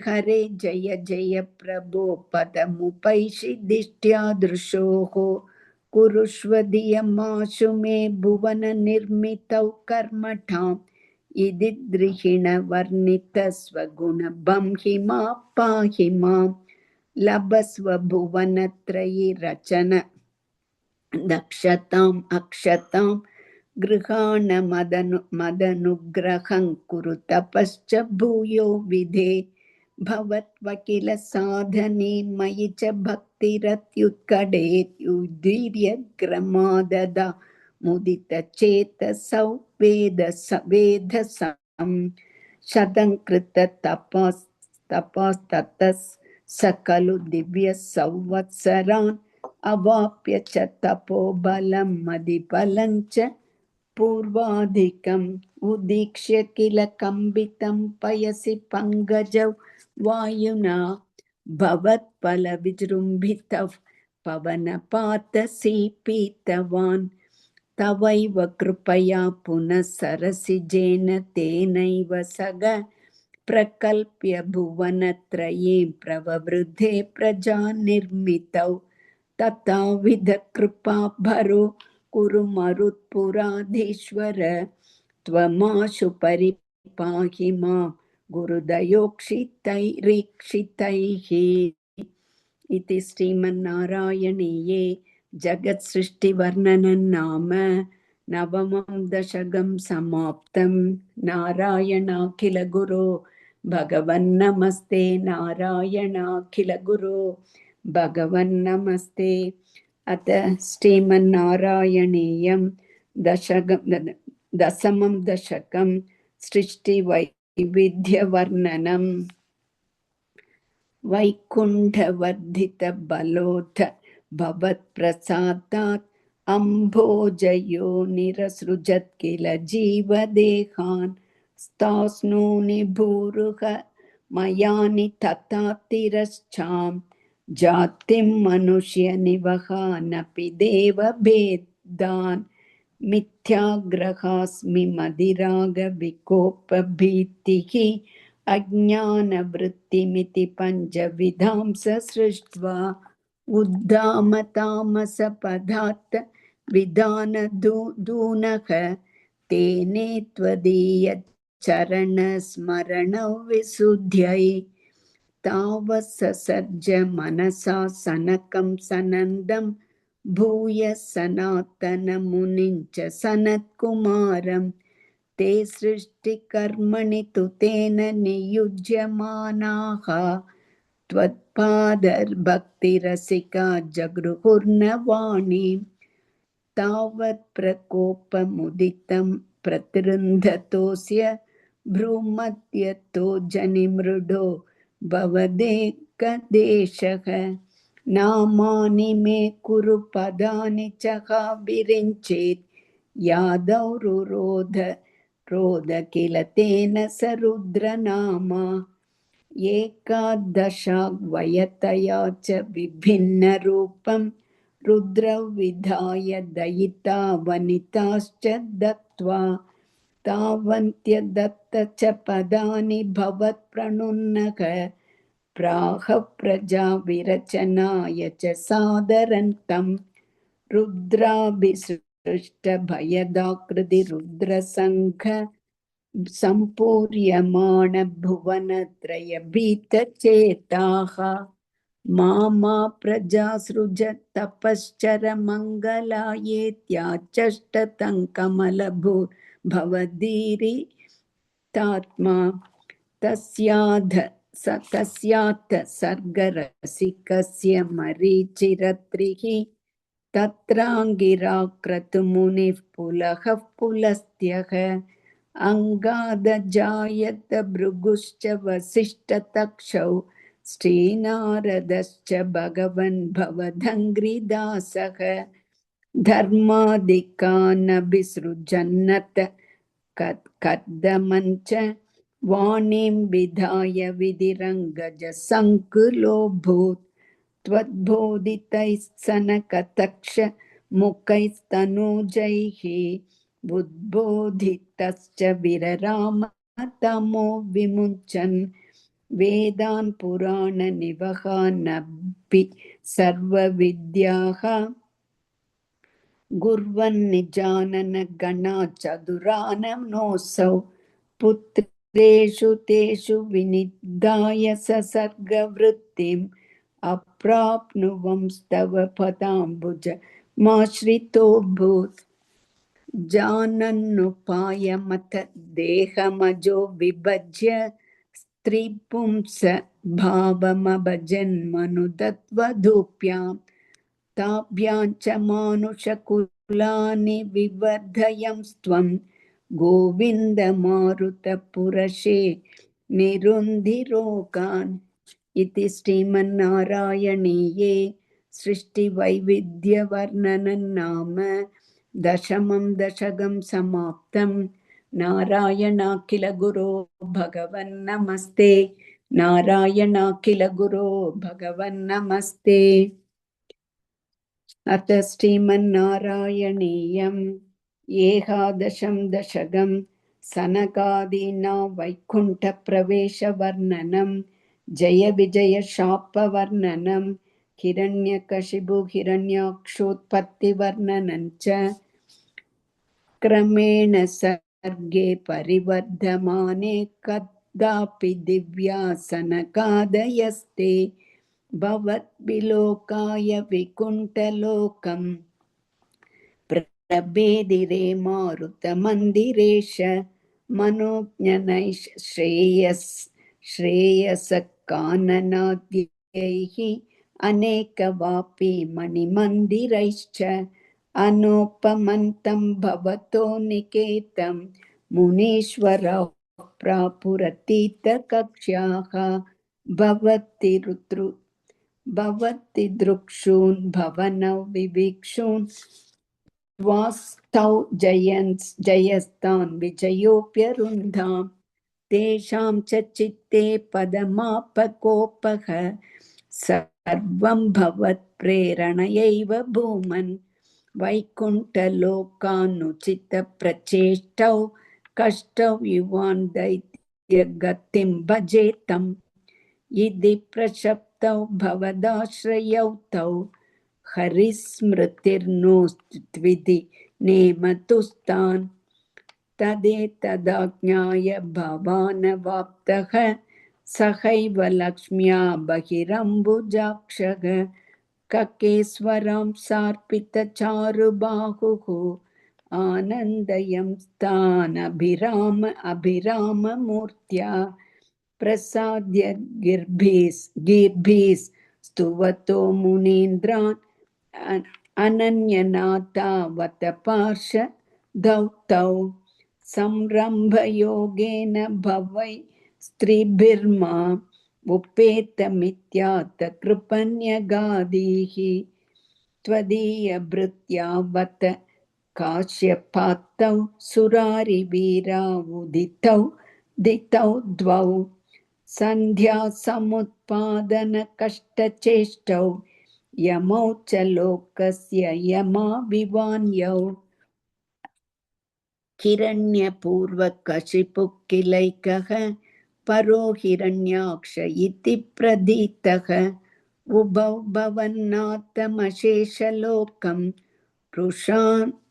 Speaker 1: हरे जय जय प्रभो पदमुपैषि दिष्ट्या दृशोः कुरुष्व धियमाशु मे भुवन निर्मितौ कर्मठाम् इति द्रिहिण वर्णित स्वगुण बंहिमा पाहि मां लभस्व भुवनत्रयी रचन दक्षताम् अक्षतां गृहाण मदनुग्रहं कुरु तपश्च भूयो विधे भवत्वकिल साधने मयि च भक्तिरत्युत्कटेत्युदीर्यग्रमाददा मुदित चेतसौ वेधसं शतं कृत तपस्ततस् स खलु दिव्य संवत्सरान् अवाप्य च तपोबलं मदिबलं च पूर्वाधिकम् उदीक्ष्य किल कंबितं पयसि पंगजौ वायुना भवत्फलविजृम्भितौ पवनपातसीपीतवान् तवैव कृपया पुनः सरसिजेन तेनैव सग प्रकल्प्य भुवनत्रये प्रववृद्धे प्रजा निर्मितौ तथाविध कृपा भरो कुरु मरुत्पुराधीश्वर त्वमाशु परिपाहि मां गुरुदयोक्षितैरीक्षितैः इति श्रीमन्नारायणीये जगत्सृष्टिवर्णनं नाम नवमं दशकं समाप्तं। नारायणाखिल गुरो भगवन्नमस्ते नारायणाखिल गुरो भगवन्नमस्ते। अथ श्रीमन्नारायणीयं दशमं दशकं सृष्टिवैविध्यवर्णनम्। वैकुण्ठवर्धितबलोथ भवत्प्रसादात् अम्भोजयो निरसृजत् किल जीवदेहान् स्तास्नूनि भूरुह मयानि तथा तिरश्चाम् जातिं मनुष्यनिवहानपि देवभेदान् मिथ्याग्रहास्मि मदिरागविकोपभीतिः अज्ञानवृत्तिमिति पञ्चविधां सृष्ट्वा उद्दामतामसपदार्थ विधानदूनः तेने त्वदीयचरणस्मरणौ विशुद्ध्यै तावत् ससर्ज मनसा सनकं सनन्दं भूय सनातनमुनिं च सनत्कुमारम् ते सृष्टिकर्मणि तु तेन नियुज्यमानाः त्वत्पादभक्तिरसिका जगृहुर्नवाणीं तावत् प्रकोपमुदितं प्रतिरुन्धतोऽस्य भ्रूमध्यतो जनिमृडो भवदेकदेशः नामानि मे कुरु पदानि च विरिञ्चेत् यादौ रुरोध किल तेन स रुद्रनामा एकादशावयतया च विभिन्नरूपं रुद्रौ विधाय दयिता वनिताश्च दत्त्वा तावन्त्यदत्त च पदानि भवत्प्रणुन्नः प्राह प्रजा विरचनाय च सादरन्तं रुद्राभिसृष्टभयदाकृति रुद्रसङ्घ सम्पूर्यमाण भुवनत्रयभीतचेताः मा प्रजा सृजत् तपश्चर मङ्गलायेत्याचष्टतं कमलभूर्भवदीरितात्मा तस्यात् सर्गरसिकस्य मरीचिरत्रिः तत्राङ्गिराक्रतुमुनिः पुलः पुलस्त्यः अङ्गादजायत भृगुश्च वसिष्ठतक्षौ श्रीनारदश्च भगवन् भवदङ्घ्रिदासः धर्मादिकानभिसृजन्नत कर्दमञ्च वाणीं विधाय विधिरङ्गजसङ्कुलोऽभूत् त्वद्बोधितैः सनकतक्षमुखैस्तनूजैः बुद्बोधितश्च विररामतमो विमुञ्चन् वेदान् पुराणनिवहानभि सर्वविद्याः गुर्वन्निजानन गणाचतुराननोऽसौ पुत्रेषु तेषु विनिधाय ससर्गवृत्तिम् अप्राप्नुवंस्तव पदाम्बुज माश्रितोऽभूत् जानन्नुपायमथ देहमजो विभज्य स्त्रीपुंस भावमभजन्मनुदत्वधूप्याम् ताभ्यां च मानुषकुलानि विवर्धयंस्त्वं गोविन्दमारुतपुरशे निरुन्धिरोगान् इति श्रीमन्नारायणीये सृष्टिवैविध्यवर्णनं नाम दशमं दशकं समाप्तं। नारायणाखिल गुरो भगवन्नमस्ते। नारायणाखिल गुरो भगवन्नमस्ते। अथ श्रीमन्नारायणीयम् एकादशं दशकं सनकादीना वैकुण्ठप्रवेशवर्णनं जय विजय शापवर्णनं हिरण्यकशिपु हिरण्याक्षोत्पत्तिवर्णनं च क्रमेण सर्गे परिवर्धमाने कदापि दिव्या सनकादयस्ते भवद्विलोकाय विकुण्ठलोकम् प्रभेदिरे मारुतमन्दिरेश मनोज्ञनैः श्रेयसकाननाद्यैः अनेकवापि मणिमन्दिरैश्च अनोपमन्तं भवतो निकेतं मुनीश्वरः प्रापुरतीतकक्ष्याः भवति दृक्षून् भवनौ विवीक्षून् वास्तौ जयस्तान् विजयोऽप्यरुन्धाम् तेषां च चित्ते पदमापकोपः सर्वं भवत्प्रेरणयैव भूमन् वैकुण्ठलोकानुचितप्रचेष्टौ कष्टौ युवान् दैत्यगतिं भजेतम् इति प्रशप्तौ भवदाश्रयौ तौ हरिस्मृतिर्नोस्त्विति नेमतुस्तान् तदेतदाज्ञाय भवानवाप्तः सहैव लक्ष्म्या बहिरम्बुजाक्षः ककेश्वरां सार्पितचारुबाहुः आनन्दयं अभिराममूर्त्या प्रसाद्य गीर्भिः स्तुवतो मुनीन्द्रान् अनन्यनाथावत पार्षदौ तौ संरम्भयोगेन भवै स्त्रीभिर्मा उपेतमित्यात कृपण्यगादीः त्वदीयभृत्यावत काश्यपात्तौ सुरारिवीरावुदितौ दितौ द्वौ सन्ध्यासमुत्पादनकष्टचेष्टौ यमौ च लोकस्य यमाविवान्यौ हिरण्यपूर्वकशिपुः किलैकः परो हिरण्याक्ष इति प्रदीतः उभौ भवन्नाथमशेषलोकं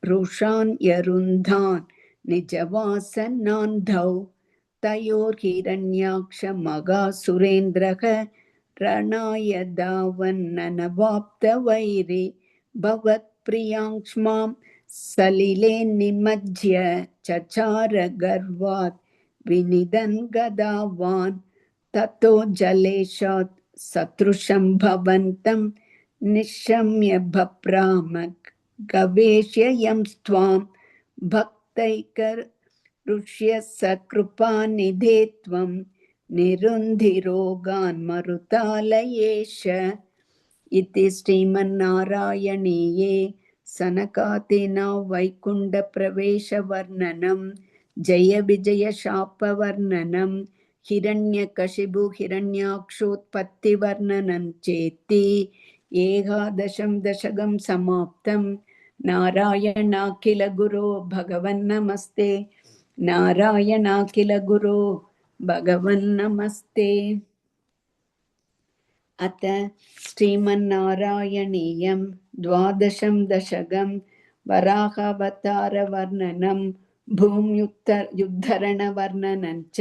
Speaker 1: रुषान्यरुन्धान् निजवासनान्धौ तयोर्हिरण्याक्षमगासुरेन्द्रः रणाय धावन्ननवाप्तवैरि भवत्प्रियाङ्क्ष्मां सलिले निमज्य चचार गर्वात् विनिदन् गदावान् ततो जलेशात् सदृशं भवन्तं निशम्य भप्राम गवेष्य यं त्वां भक्तैकऋष्य सकृपानिधे त्वं निरुन्धिरोगान् मरुतालयेश इति श्रीमन्नारायणीये सनकादिना वैकुण्ठप्रवेशवर्णनं जय विजय शापवर्णनं हिरण्यकशिपु हिरण्याक्षोत्पत्तिवर्णनं चेति एकादशं दशकं समाप्तं नारायणाखिल गुरो भगवन्नमस्ते नारायणाखिल गुरो भगवन्नमस्ते। अथ श्रीमन्नारायणीयं द्वादशं दशकं वराहावतारवर्णनं भूम्युद्धरणवर्णनं च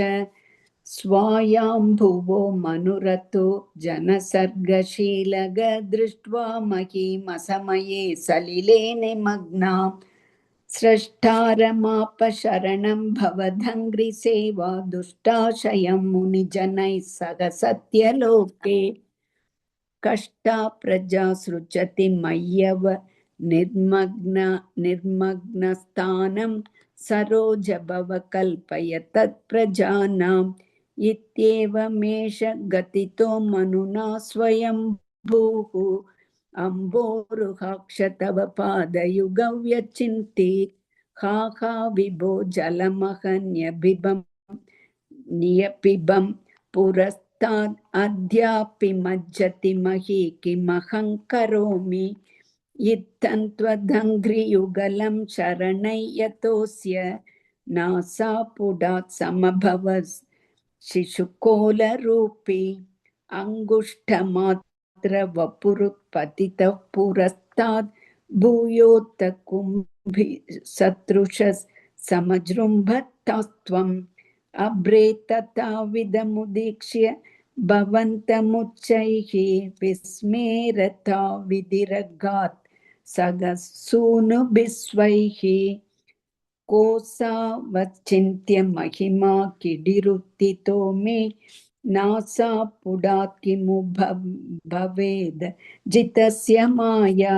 Speaker 1: स्वायाम्भुवो मनुरतो जनसर्गशीलग दृष्ट्वा महीमसमये सलिले निमग्ना स्रष्टारमापशरणं भवदङ्घ्रिसेवा दुष्टाशयं मुनिजनैः सह सत्यलोके कष्टा प्रजा सृजति मय्यव निर्मग्नस्थानं सरोजभव कल्पय तत्प्रजानाम् इत्येवमेष गतितो मनुना स्वयंभूः अम्बोरुहाक्ष तव पादयुगौ व्यचिन्ति हा हा विभो जलमहन्यबिबं नियपिबं पुरस्ताद् अद्यापि मज्जति मही किमहं करोमि इत्थं त्वदङ्घ्रियुगलं शरणै यतोऽस्य नासापुडात् समभवत् शिशुकोलरूपी अङ्गुष्ठमात्र वपुरुत्पतितः पुरस्ताद् भूयोत्थ कुम्भि सदृशः समजृम्भतास्त्वम् अभ्रे तथाविधमुदीक्ष्य भवन्तमुच्चैः विस्मेरता विधिरगात् सगसूनुभिस्वैः कोसावचिन्त्य महिमा किडिरुत्थितो मे नासापुडात् किमु भवेद् जितस्य माया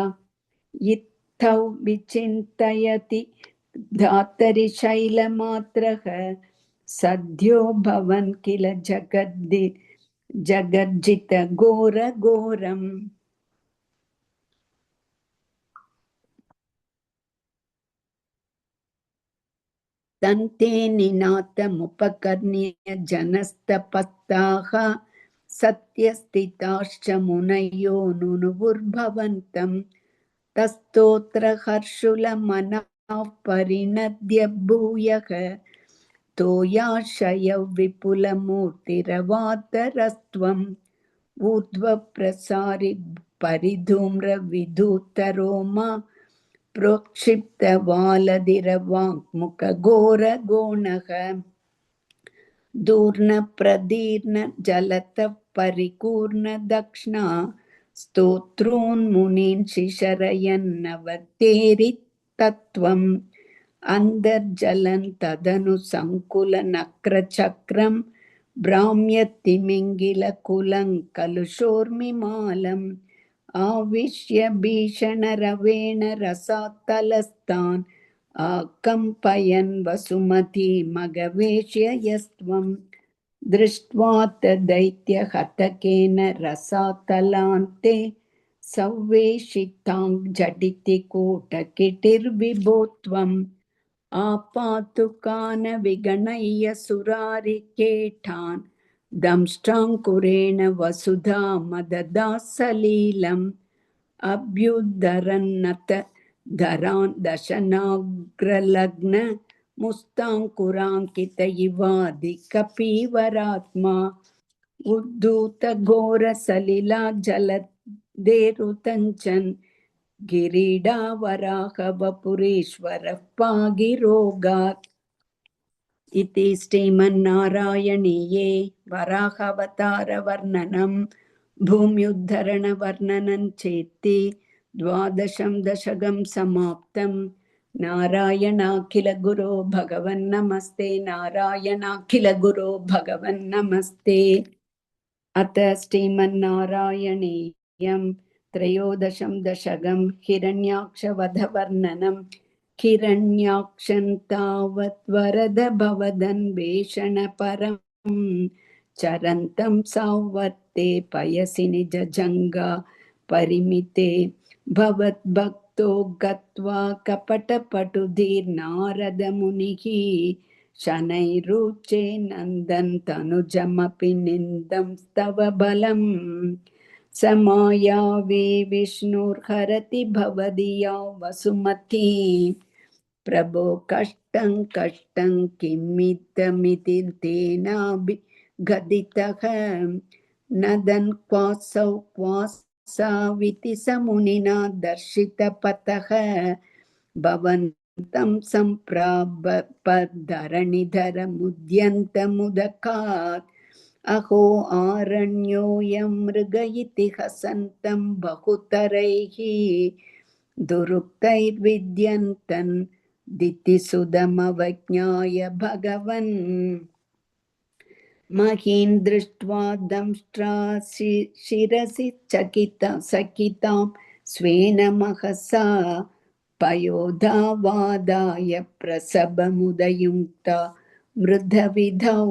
Speaker 1: इत्थौ विचिन्तयति धातरि शैलमात्रः सद्यो भवन् किल जगज्जित घोर घोरम्। तन्ते निनातमुपकर्ण्य जनस्तपस्ताः सत्यस्थिताश्च मुनयो नुनुवुर्भवन्तं तस्तोत्र हर्षुलमनः परिणद्य भूयः तोयाशयौ विपुलमूर्तिरवातरस्त्वम् ऊर्ध्वप्रसारि परिधूम्रविधूतरोमा प्रोक्षिप्तवालधिरवाङ्मुखघोरगोणः दूर्णप्रदीर्ण जलतः परिपूर्णदक्ष्णा स्तोत्रोन्मुनीन् शिशरयन्नवतेरितत्त्वम् अन्तर्जलन् तदनु सङ्कुलनक्रचक्रं भ्राम्यतिमिङ्गिलकुलं कलुषोर्मिमालम् आविश्य भीषणरवेण रसात्तलस्तान् आकम्पयन् वसुमती मगवेश्य यस्त्वं दृष्ट्वा तदैत्यहतकेन रसातलान्ते सवेशितां झटिति कूटकिटिर्विभो त्वम् आपातुकान् विगणय्य सुरारिकेठान् दंष्ट्राङ्कुरेण वसुधा मददासलीलम् अभ्युद्धरन्नत धरान् दशनाग्रलग्न मुस्ताङ्कुराङ्कित इवादिकपीवरात्मा उद्धूतघोरसलिला जलदेरुतञ्चन् गिरीडावराहवपुरीश्वरः पागिरोगात्। इति श्रीमन्नारायणीये वराहावतारवर्णनं भूम्युद्धरणवर्णनं चेति द्वादशं दशकं समाप्तं नारायणाखिल गुरो भगवन्नमस्ते नारायणाखिल गुरो भगवन्नमस्ते। अथ श्रीमन्नारायणीयं त्रयोदशं दशकं हिरण्याक्षवधवर्णनं हिरण्याक्षं तावत् वरद भवदन्वेषणपरं चरन्तं सावर्ते पयसि निजजङ्गा परिमिते भवद्भक्तो गत्वा कपटपटुधीर्नारदमुनिः शनैरुचे नन्दन् तनुजमपि निन्दं तव बलम् समायावे विष्णुर्हरति भवदीया वसुमती प्रभो कष्टं कष्टं किमिदमिति तेनाभिगदितः नदन् क्वासौ क्वासाविति समुनिना दर्शितपथः भवन्तं सम्प्रापद्धरणिधरमुद्यन्तमुदकात् अहो आरण्योऽयं मृग इति हसन्तं बहुतरैः दुरुक्तैर्विद्यन्तन् दितिसुदमवज्ञाय भगवन् महीन् दृष्ट्वा दंष्ट्रा शिरसि सकितां स्वेन महसा पयोधावादाय प्रसभमुदयुक्ता मृधविधौ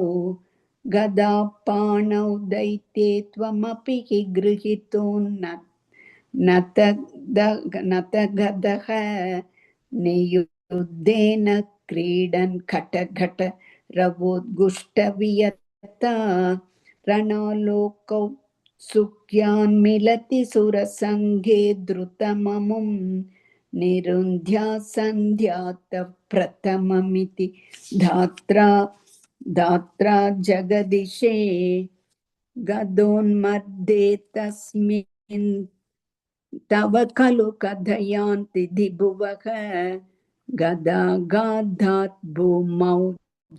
Speaker 1: गदापाणौ दैत्ये त्वमपि हि गृहीतोन्नतगदः नियुद्धेन क्रीडन् घटघट रवोद्गुष्टवियता रणलोकौ सुख्यान् मिलति सुरसङ्गे द्रुतममुं निरुन्ध्या सन्ध्यातः प्रथममिति धात्रा जगदिशे गदोन्मध्ये तस्मिन् तव खलु कथयान्ति दिभुवः गदागाधात् भूमौ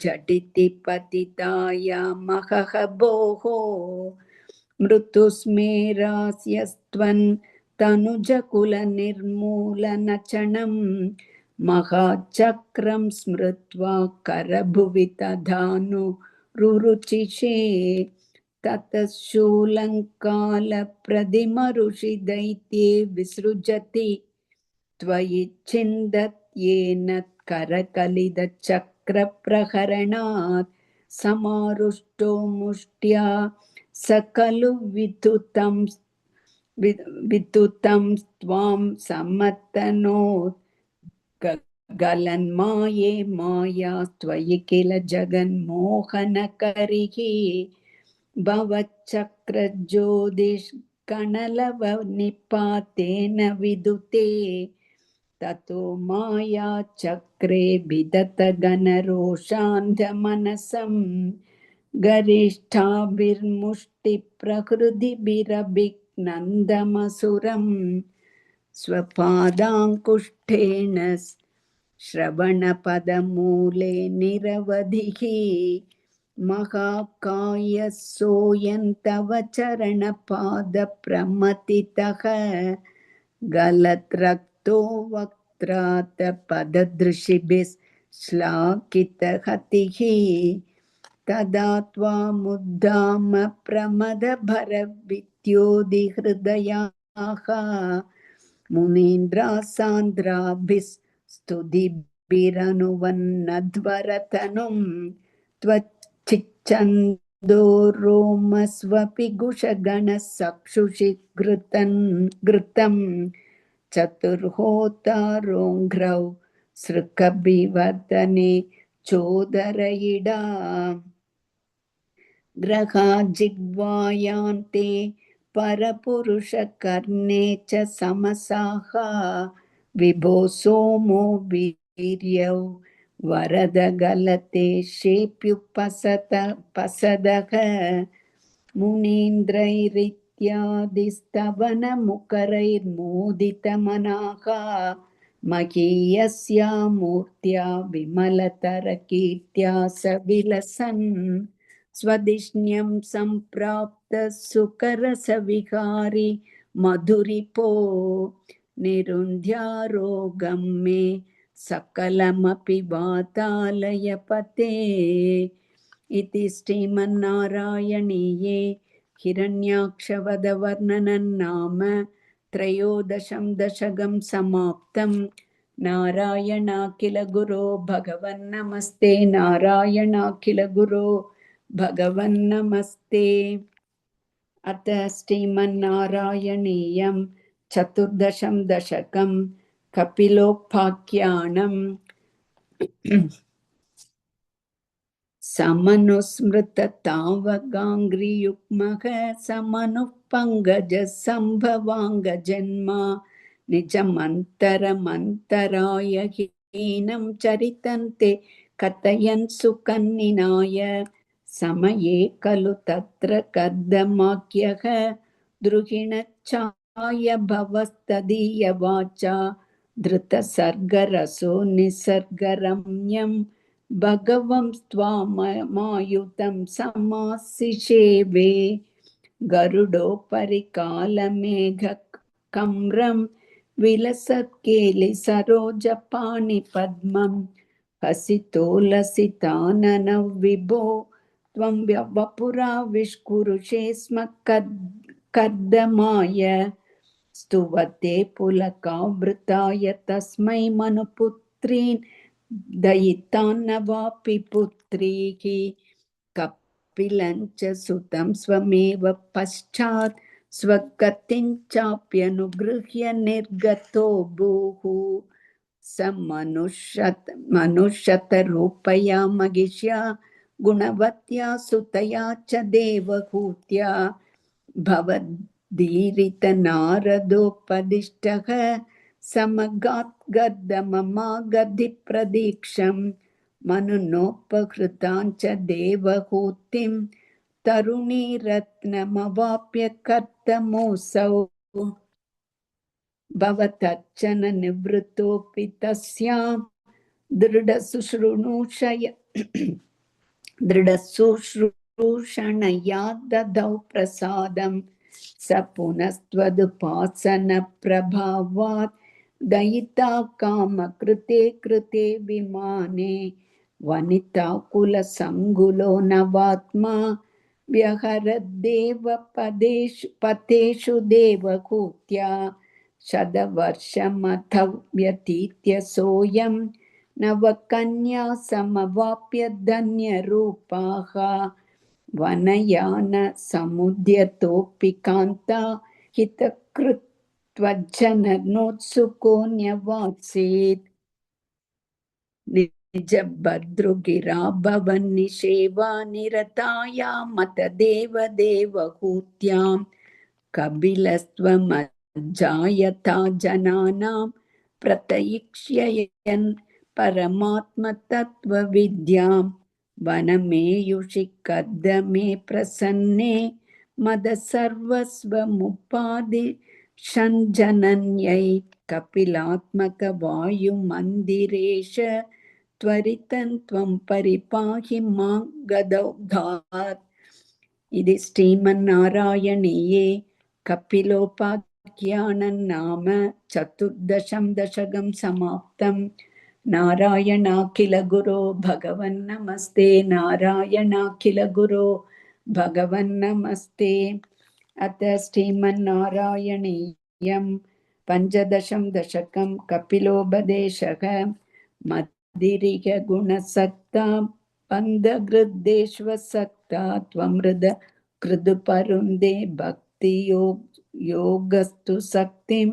Speaker 1: झटिति पतितायामहः भोः मृत्युस्मेरास्यस्त्वन् तनुजकुलनिर्मूलनचनं महाचक्रं स्मृत्वा करभुवि तथानुरुचिषे ततः शूलङ्कालप्रतिमऋषि दैत्ये विसृजति त्वयि छिन्दत्येन करकलितचक्रप्रहरणात् समारुष्टो मुष्ट्या स खलु वितुतं त्वां समतनोत् गलन्माये माया त्वयि किल जगन्मोहनकरिः भवच्चक्रज्योतिष्कणलवनिपातेन विदुते ततो माया चक्रे विदत गणरोषान्धमनसं गरिष्ठाभिर्मुष्टिप्रहृतिभिरभिनन्दमसुरं स्वपादाङ्कुष्ठेन श्रवणपदमूले निरवधिः महाकाय सोऽयं तव चरणपादप्रमथितः गलद्रक्तो वक्त्रात् पददृशिभिश्लाघितहतिः तदा त्वामुद्दाम प्रमदभरविद्योदिहृदयाः मुनीन्द्रासान्द्राभिस्तुतिभिरनुवन्नध्वरतनुं त्वच्चिच्छन्दो रोमस्वपि घुषगणः चक्षुषि घृतं चतुर्होतारोङ्घ्रौ सृक्कभिवदने चोदरयिडा ग्रहाजिह्वायान्ते परपुरुषकर्णे च समसाः विभो सोमो वीर्यौ वरदगलते शेप्युपसदः मुनीन्द्रैरित्यादिस्तवनमुखरैर्मोदितमनाः महीयस्या मूर्त्या विमलतरकीर्त्या स विलसन् स्वधिष्ण्यं सम्प्राप्त सुकरसविहारी मधुरिपो निरुन्ध्यारोगं मे सकलमपि वातालयपते इति श्रीमन्नारायणीये हिरण्याक्षवधवर्णनं नाम त्रयोदशं दशकं समाप्तम् नारायणाखिल गुरो भगवन्नमस्ते नारायणाखिल गुरो भगवन्नमस्ते अथ श्रीमन्नारायणीयं चतुर्दशं दशकं कपिलोपाख्यानम् समनुस्मृततावगाङ्घ्रियुग्मः समनुः पङ्कजसम्भवाङ्गजन्मा निजमन्तरमन्तराय हीनं चरितन्ते कथयन् सुकन्निनाय समये खलु तत्र कर्दमाख्यः द्रुहिणच्छाय भवस्तदीयवाचा धृतसर्गरसो निसर्गरम्यं भगवं त्वामायुतं समासिषेवे गरुडोपरि कालमेघकम्रं विलसत्केलिसरोजपाणिपद्मं हसितो लसिताननौ विभो त्वं वपुराविष्कुरुषे स्म कर्दमाय स्तुवते पुलकावृताय तस्मै मनुपुत्रीन् दयितान्न वापि पुत्रीः कपिलञ्च सुतं स्वमेव पश्चात् स्वगतिं चाप्यनुगृह्य निर्गतो भूः स मनुष्यतरूपया महिष्या गुणवत्या सुतया च देवहूत्या भवदीरितनारदोपदिष्टः समगाद्गर्दममागधिप्रदीक्षं मनुनोपहृताञ्च देवहूतिं तरुणीरत्नमवाप्य कर्तमोऽसौ भवतर्चन निवृत्तोऽपि तस्यां दृढशुश्रूषणया ददौ प्रसादं स पुनस्त्वदुपासनप्रभावात् दयिता कामकृते कृते विमाने वनिता कुलसङ्गुलो नवात्मा व्यहरद्देव पतेषु देवहूत्या शतवर्षमथ व्यतीत्य सोऽयं नवकन्या समवाप्य धन्यरूपाः वनयान समुद्यतोऽपि कान्ता हितकृत्वज्जनोत्सुको न्यवात्सेत् निजभद्रुगिरा भवन्निषेवा निरताया मतदेव देवहूत्यां कपिलस्त्वमज्जायता जनानां प्रतयिक्ष्ययन् परमात्मतत्त्वविद्यां वनमेयुषि कर्दमे प्रसन्ने मदसर्वस्वमुपादिशञ्जनन्यै कपिलात्मकवायुमन्दिरेश त्वरितं त्वं परिपाहि मां गदौघात् इति श्रीमन्नारायणीये कपिलोपाख्यानं नाम 14 दशकं समाप्तं। नारायणाखिल गुरो भगवन् नमस्ते, नारायणाखिल गुरो भगवन् नमस्ते। अथ श्रीमन्नारायणीयं 15 दशकं कपिलोपदेशः मदिरिह गुणसक्ता बन्धगृद्धेष्वसक्ता त्वमृद कृदुपरुन्दे भक्ति योगस्तु शक्तिं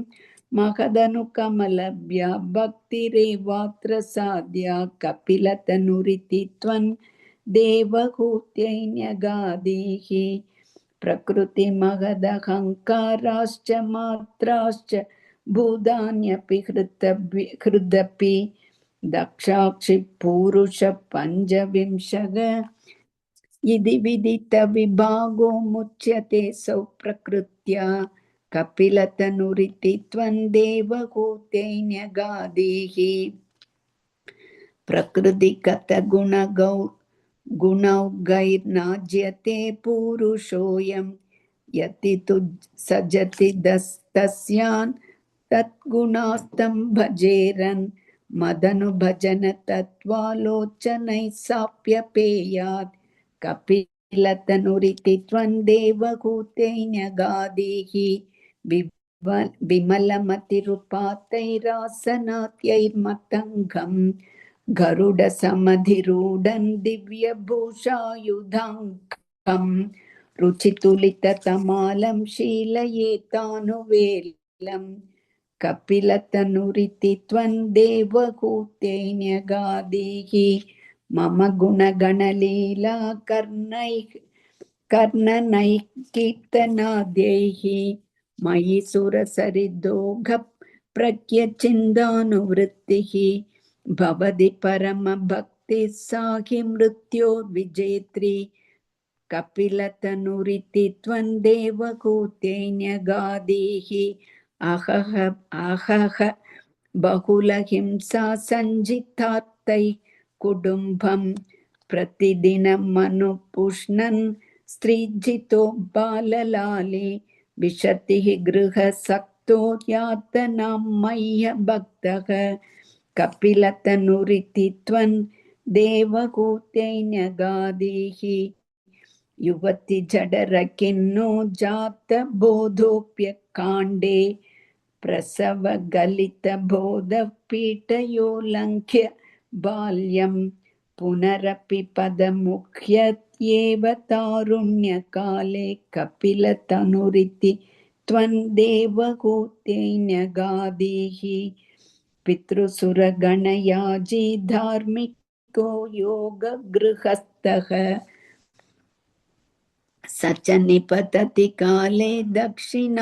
Speaker 1: महदनुकमलभ्या भक्तिरेवात्र साध्या कपिलतनुरिति त्वं देवहूत्यैन्यगादीः प्रकृतिमहदहङ्काराश्च मात्राश्च भूतान्यपि हृदपि दक्षाक्षिपूरुषपञ्चविंशः इति विदितविभागो मुच्यते सौ प्रकृत्या कपिलतनुरिति त्वं देवहूत्यैन्यगादीः प्रकृतिगतगुणौघैर्नाज्यते पूरुषोऽयं यति तु सजति तस्यान् तद्गुणास्तं भजेरन् मदनुभजन तत्त्वालोचनैः साप्यपेयात् कपिलतनुरिति त्वं देवहूत्यैन्यगादीः विमलमतिरुपातैरासनात्यैर्मतङ्गं गरुडसमधिरूढं दिव्यभूषायुधाङ्कं रुचितुलिततमालं शीलयेतानुवेलं कपिलतनुरिति त्वं देवहूत्यैन्यगादीः मम गुणगणलीला कर्णनैः कीर्तनाद्यैः मयि सुरसरिदोघ प्रज्ञचिन्तानुवृत्तिः भवति परमभक्तिः सा हि मृत्योर्विजेत्री कपिलतनुरिति त्वं देवहूत्यैन्यगादीः अहह अहह बहुलहिंसा सञ्जितात्तैः कुटुम्बं प्रतिदिनमनुपुष्णन् स्त्रीजितो बाललाले विशतिः गृहसक्तो यातनां मह्य भक्तः कपिलतनुरिति त्वं देवहूत्यैन्यगादीः युवति जडरकिन्नो जातबोधोऽप्यकाण्डे प्रसवगलितबोधः पीठयोल्लङ्घ्य बाल्यं पुनरपि पदमुह्यत्येव तारुण्यकाले कपिलतनुरिति त्वं देवहूत्यैन्यगादीः पितृसुरगणयाजी धार्मिको योगगृहस्थः स च निपतति काले दक्षिणात्वोपगामी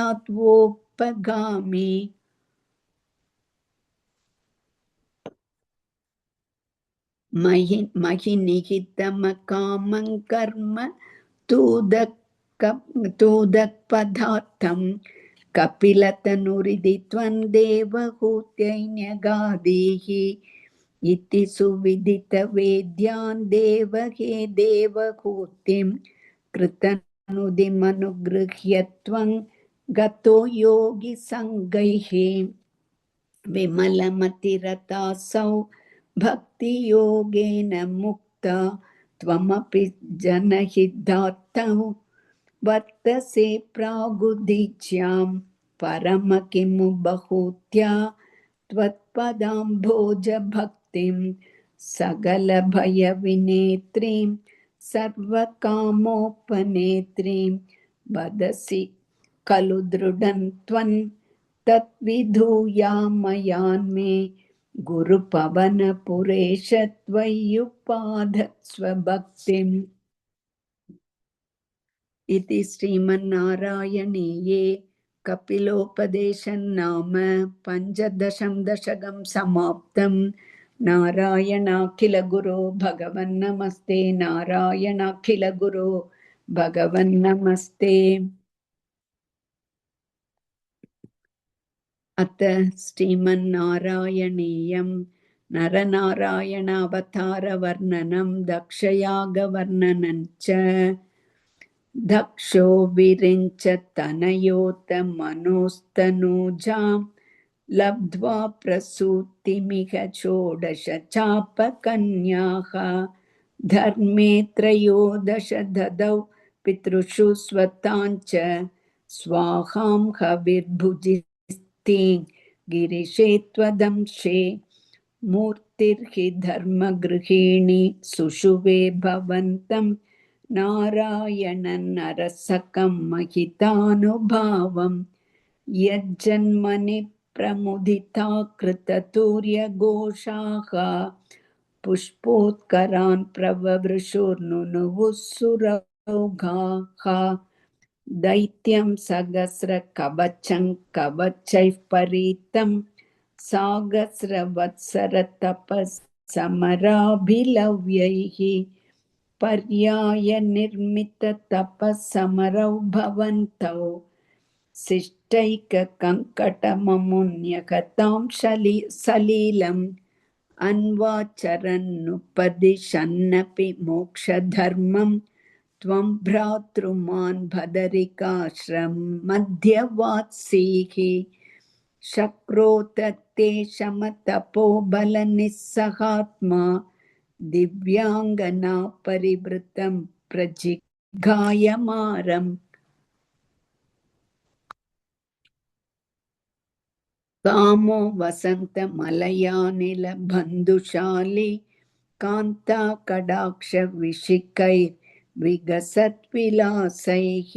Speaker 1: महि निहितमकामं कर्म तूदक्पदार्थं कपिलतनुरिति त्वं देवहूत्यैन्यगादीः इति सुविदितवेद्यान् देवहे देवहूतिं कृतनुदिमनुगृह्य त्वं गतो योगिसङ्गैः विमलमतिरतासौ भक्तियोगेन मुक्ता त्वमपि जनहितार्थौ वर्तसे प्रागुदीच्यां परम किमु बहुत्या त्वत्पदाम्भोजभक्तिं सकलभयविनेत्रीं सर्वकामोपनेत्रीं वदसि खलु दृढं त्वं तद्विधूयामयान्मे गुरुपवनपुरेश त्वय्युपाधत्स्वभक्तिम् इति श्रीमन्नारायणीये कपिलोपदेशन्नाम पञ्चदशं दशकं समाप्तं। नारायणाखिलगुरो भगवन्नमस्ते, नारायणाखिलगुरो भगवन्नमस्ते। अथ श्रीमन्नारायणीयं नरनारायणावतारवर्णनं दक्षयागवर्णनं च। दक्षो विरिञ्च तनयोत मनोस्तनूजां लब्ध्वा प्रसूतिमिह षोडश चापकन्याः धर्मे त्रयोदश ददौ पितृषु स्वताञ्च स्वाहां हविर्भुजिस्ते गिरिशे त्वदंशे मूर्तिर्हि धर्मगृहिणी सुषुवे भवन्तं नारायणं नरसकं महितानुभावं यज्जन्मनि प्रमुदिता कृततुर्यघोषाः पुष्पोत्करान् प्रववृषुर्नुनुवुः सुरौघाः दैत्यं सहस्रकवचं कवचैः परीतं सागस्रवत्सरतपस्समराभिलव्यैः पर्यायनिर्मिततपस्समरौ भवन्तौ शिष्टैककङ्कटममुन्यगतां सलीलम् अन्वाचरन्नुपदिशन्नपि मोक्षधर्मं त्वं भ्रातृमान् भदरिकाश्रम मध्यवात्सीः शक्रोतते शमतपोबलनिस्सहात्मा दिव्याङ्गना परिवृतं प्रजिघायमारम् कामो वसन्तमलयानिलबन्धुशाली कान्ताकटाक्षविशिखैर्विगसद्विलासैः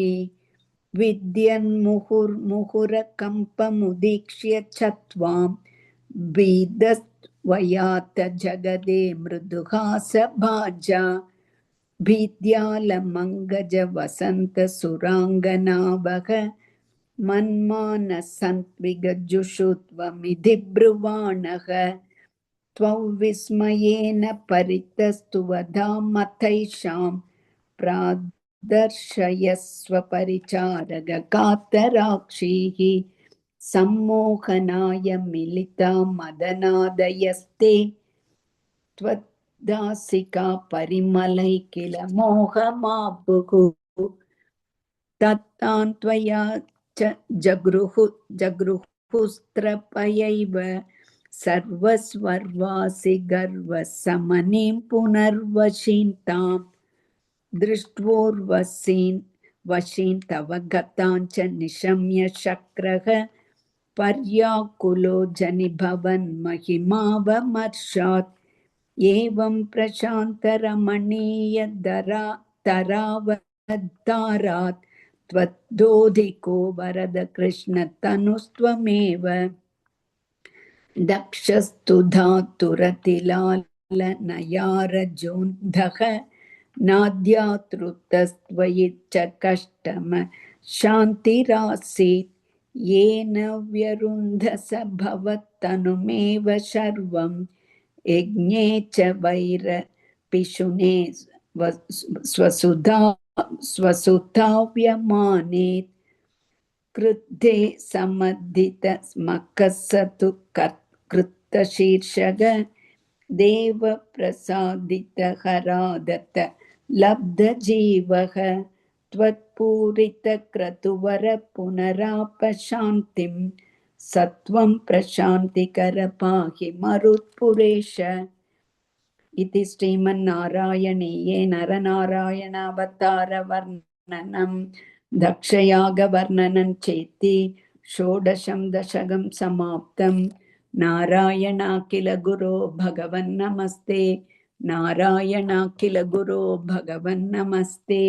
Speaker 1: विद्यन्मुहुर्मुहुरकम्पमुदीक्ष्य च त्वां वयात जगदे मृदुहासभाजा भीद्यालमङ्गज वसन्त सुराङ्गनावः मन्मानसन्त्विगजुषु त्वमिति ब्रुवाणः त्वं विस्मयेन परितस्तु वदामथैषां प्रादर्शयस्व परिचारककातराक्षीः सम्मोहनाय मिलिता मदनादयस्ते त्वद्दासिका परिमलै किल मोहमापुः तत्तान् त्वया च जगृहुस्त्रपयैव सर्वस्वर्वासि गर्वसमनीं पुनर्वशीं तां दृष्ट्वोर्वशीं वशीं तव गतां च निशम्य शक्रः पर्याकुलो जनिभवन् महिमावमर्षात् एवं प्रशान्तरमणीयधरावतारात् त्वद्दोधिको वरद कृष्णतनुस्त्वमेव दक्षस्तु धातुरतिलालनयारजोन्धः नाद्यातृतस्त्वयि च कष्टम शान्तिरासीत् येन व्यरुन्धस भवत्तनुमेव शर्वं यज्ञे च वैरपिशुने स्वसुताव्यमाने कृद्धे समद्धितस्मकसतु कृतशीर्षग देवप्रसादितहरादत्त लब्धजीवः त्वत्पूरितक्रतुवर पुनरापशान्तिं सत्वं प्रशान्तिकर पाहि मरुत्पुरेश। इति श्रीमन्नारायणीये नरनारायणावतारवर्णनं दक्षयागवर्णनं चेति षोडशं दशकं समाप्तं। नारायणाखिल गुरो भगवन्नमस्ते, नारायणाखिल गुरो भगवन्नमस्ते।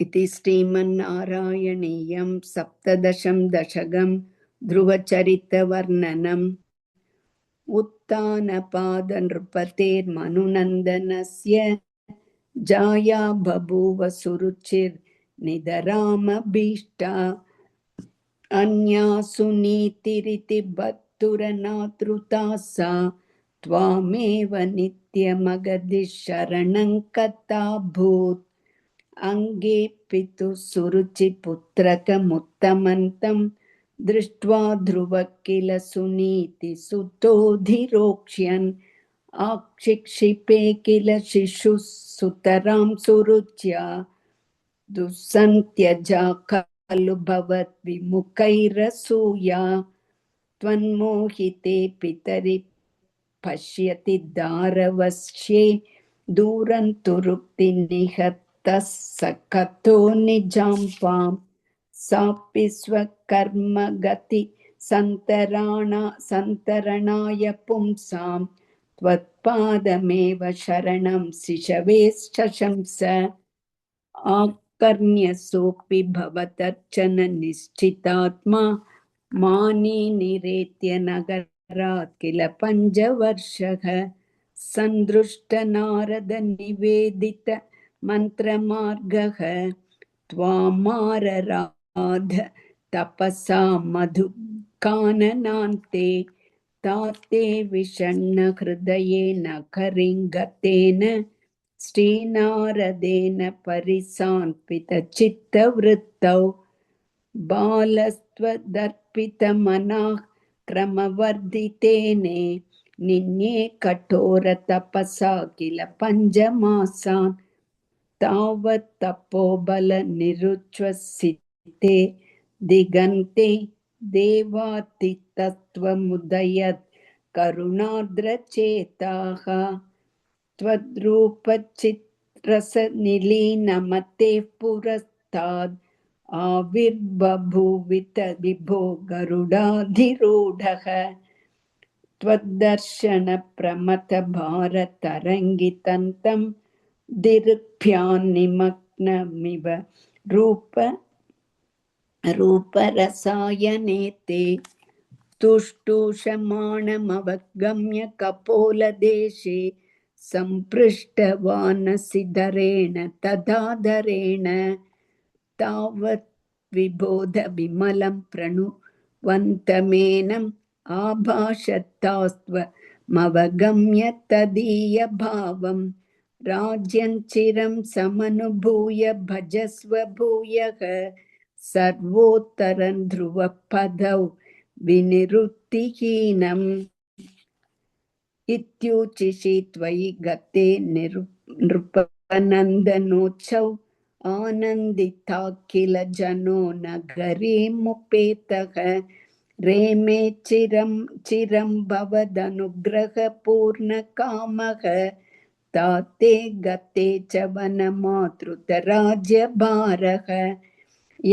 Speaker 1: इति श्रीमन्नारायणीयं सप्तदशं दशकं ध्रुवचरितवर्णनम्। उत्तानपादनृपतेर्मनुनन्दनस्य जाया बभूव सुरुचिर्निधरामभीष्टा अन्या सुनीतिरिति बद्धुरनातृता सा त्वामेव नित्यमगधि शरणं कथाभूत् अङ्गे पितुः सुरुचिपुत्रकमुत्तमन्तं दृष्ट्वा ध्रुव किल सुनीति सुतोधिरोक्ष्यन् आक्षिक्षिपे किल शिशुः सुतरां सुरुच्या दुस्सन्त्यजा खलु भवद्विमुखैरसूया त्वन्मोहिते पितरि पश्यति दारवश्ये दूरन्तुरुक्तिनिहतः स कथो निजाम्पां सापि स्वकर्मगति सन्तरणाय पुंसां त्वत्पादमेव शरणं शिशवे शशंस आकर्ण्यसोऽपि भवतर्चन निश्चितात्मा मानी निरेत्य नगरात् किल पञ्चवर्षः सन्दृष्टनारद निवेदित मन्त्रमार्गः त्वामारराध तपसा मधुकाननान्ते ताते विषण्ण हृदयेन करिङ्गतेन श्रीनारदेन परिसान्वितचित्तवृत्तौ बालस्त्वदर्पितमनाः क्रमवर्धितेने निन्ये कठोरतपसा किल पञ्चमासान् तावत् तपोबलनिरुच्छ्वसिते दिगन्ते देवातितत्त्वमुदयत् करुणार्द्रचेताः त्वद्रूपचित्रसनिलीनमतेः पुरस्ताद् आविर्बभूवित विभो गरुडाधिरूढः त्वद्दर्शनप्रमथभारतरङ्गितन्तं दिग्भ्यान्निमग्नमिव रूपरसायने ते तुष्टुषमाणमवगम्य कपोलदेशे सम्पृष्टवानसिधरेण तदाधरेण तावत् विबोध विमलं प्रणुवन्तमेनम् आभाषत्तास्त्वमवगम्य तदीयभावम् राज्यञ्चिरं समनुभूय भजस्व भूयः सर्वोत्तरं ध्रुवपदौ विनिवृत्तिहीनम् इत्युचिषि त्वयि गते नृपनन्दनोत्सौ आनन्दिताखिल जनो नगरीमुपेतः रेमे चिरं भवदनुग्रहपूर्णकामः ताते गते च वनमातृतराज्यभारः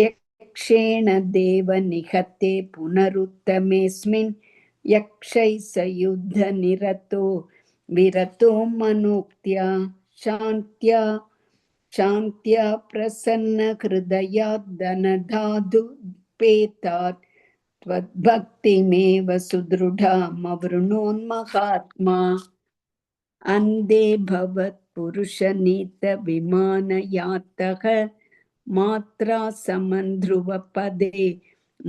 Speaker 1: यक्षेण देव निहते पुनरुत्तमेऽस्मिन् यक्षैः स युद्धनिरतो विरतो मनोक्त्या शान्त्या प्रसन्नहृदयाद्धनधातुपेतात् त्वद्भक्तिमेव सुदृढामवृणोन्महात्मा अन्धे भवत्पुरुषनीतविमानयातः मात्रा समन्ध्रुवपदे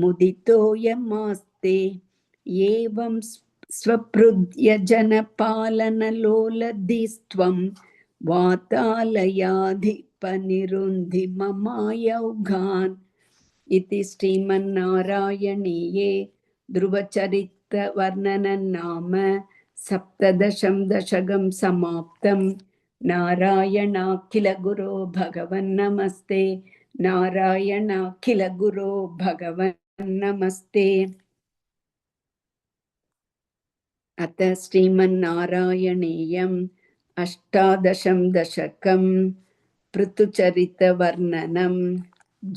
Speaker 1: मुदितोऽयमास्ते एवं स्वपृद्यजनपालनलोलधिस्त्वं वातालयाधिपनिरुन्धिममायौघान् इति श्रीमन्नारायणीये ध्रुवचरितवर्णनं नाम 17 दशकं समाप्तं। नारायणाखिलगुरो भगवन्नमस्ते। नारायणाखिलगुरो भगवन्नमस्ते। अथ श्रीमन्नारायणीयम् 18 दशकं पृथुचरितवर्णनम्।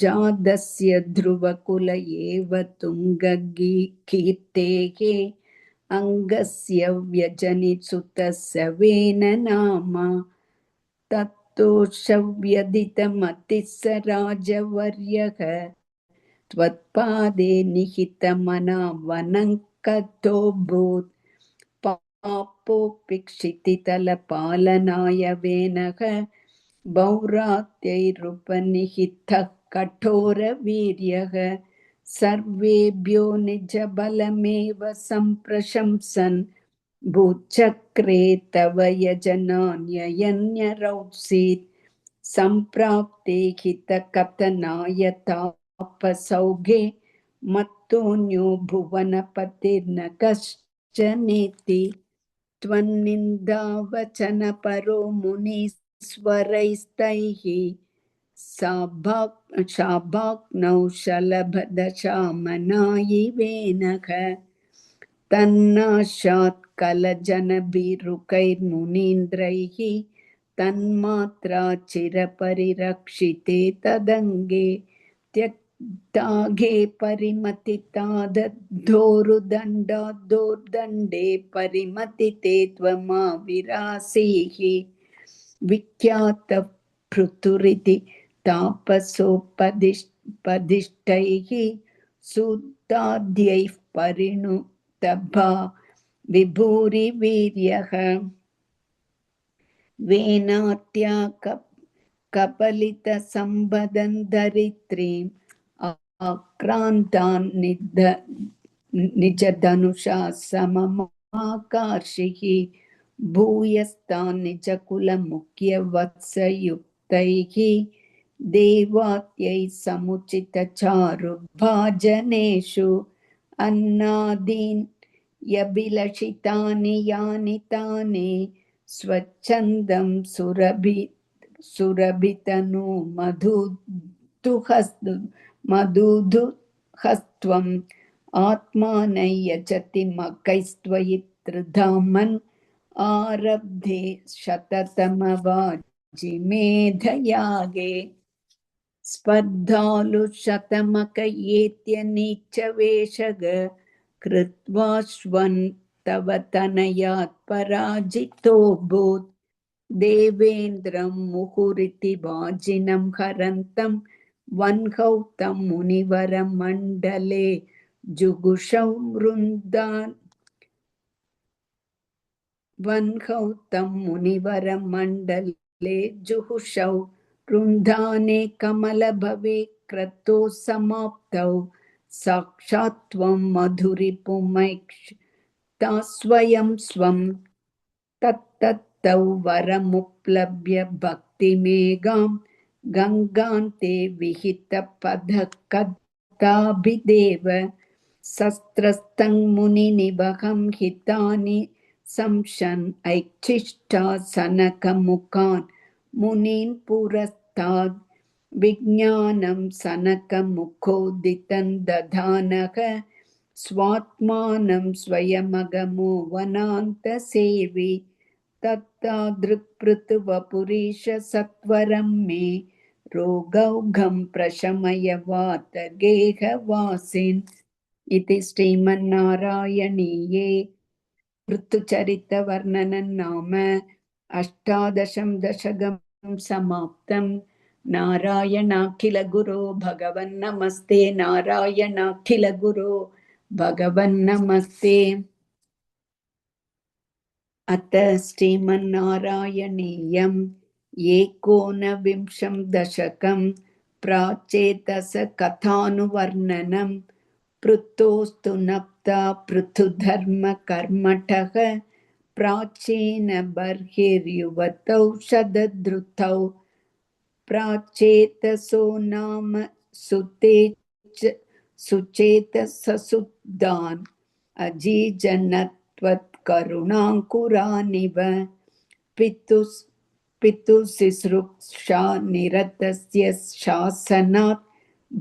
Speaker 1: जातस्य ध्रुवकुल एव तुङ्गकीर्तेः अङ्गस्य व्यजनिसुतस्य वेन नाम तत्तोषव्यदितमतिः स राजवर्यः त्वत्पादे निहितमना वनङ्कतोऽभूत् पापोऽपिक्षितितलपालनाय वेनः भौरात्यैरुपनिहितः कठोरवीर्यः सर्वेभ्यो निजबलमेव सम्प्रशंसन् भूचक्रे तव यजनान्ययन्यरौत्सीत् सम्प्राप्ते हितकथनाय तापसौघे मत्तोऽन्यो भुवनपतिर्न कश्चनेति त्वन्निन्दावचनपरो मुनीश्वरैस्तैः शाभाग्नौ शलभदशामनायिवेनः तन्नाशात् कलजनभिरुकैर्मुनीन्द्रैः तन्मात्रा चिरपरिरक्षिते तदङ्गे त्यक्ताघे परिमतितादद्धोरुदण्डाद्धोर्दण्डे परिमतिते त्वमाविरासीः विख्यातः पृथुरिति तापसोपदिष्टैः सुताद्यैः परिणुतभा विभूरिवीर्यः वेनात्या कपलितसम्बदन् धरित्रीम् आक्रान्तान् निजधनुषा सममाकार्षिः भूयस्तान् निजकुलमुख्यवत्सयुक्तैः देवात्यैः समुचितचारुभाजनेषु अन्नादीन् यभिलषितानि यानि तानि स्वच्छन्दं सुरभितनु मधुदुहस्त्वम् आत्मानं यजति मकैस्त्वयि त्रिधामन् आरब्धे शततमवाजिमेधयागे स्पर्धालुशतमकयेत्य नीचवेषग कृत्वाश्वन् तव तनयात् पराजितोऽभूत् देवेन्द्रं मुहुरिति वाजिनं हरन्तं वह्नौ तं मुनिवरमण्डले जुगुषौ वृन्दान् वह्नौ तं मुनिवरमण्डले जुहुषौ रुन्धाने कमलभवे क्रतो समाप्तौ साक्षात् त्वं मधुरिपुमैक्ष्ता स्वयं स्वं तत्तौ वरमुप्लव्य भक्तिमेगां गङ्गान्ते विहितपदः कदाभिदेव शस्त्रस्तं मुनिनिवहं हितानि संशन् ऐच्छिष्टासनकमुखान् मुनीन् पुरस्ताद् विज्ञानं सनकमुखोदितं दधानः स्वात्मानं स्वयमगमो वनान्तसेवि तत्तादृक्पृथुवपुरीश सत्वरं मे रोगौघं प्रशमय वातगेहवासिन् इति श्रीमन्नारायणीये ऋतुचरितवर्णनं नाम 18 दशकं समाप्तं। नारायणाखिलगुरो भगवन्नमस्ते, नारायणाखिलगुरो भगवन्नमस्ते। अथ श्रीमन्नारायणीयम् एकोनविंशं दशकं प्राचेतसकथानुवर्णनं पृथोस्तु नप्ता पृथुधर्मकर्मठः प्राचीनबर्हिर्युवतौ शतधृतौ प्राचेतसो नाम सुचेतससुदान् अजीजनत्वत्करुणाङ्कुरानिव पितुशिश्रूषा निरतस्य शासनात्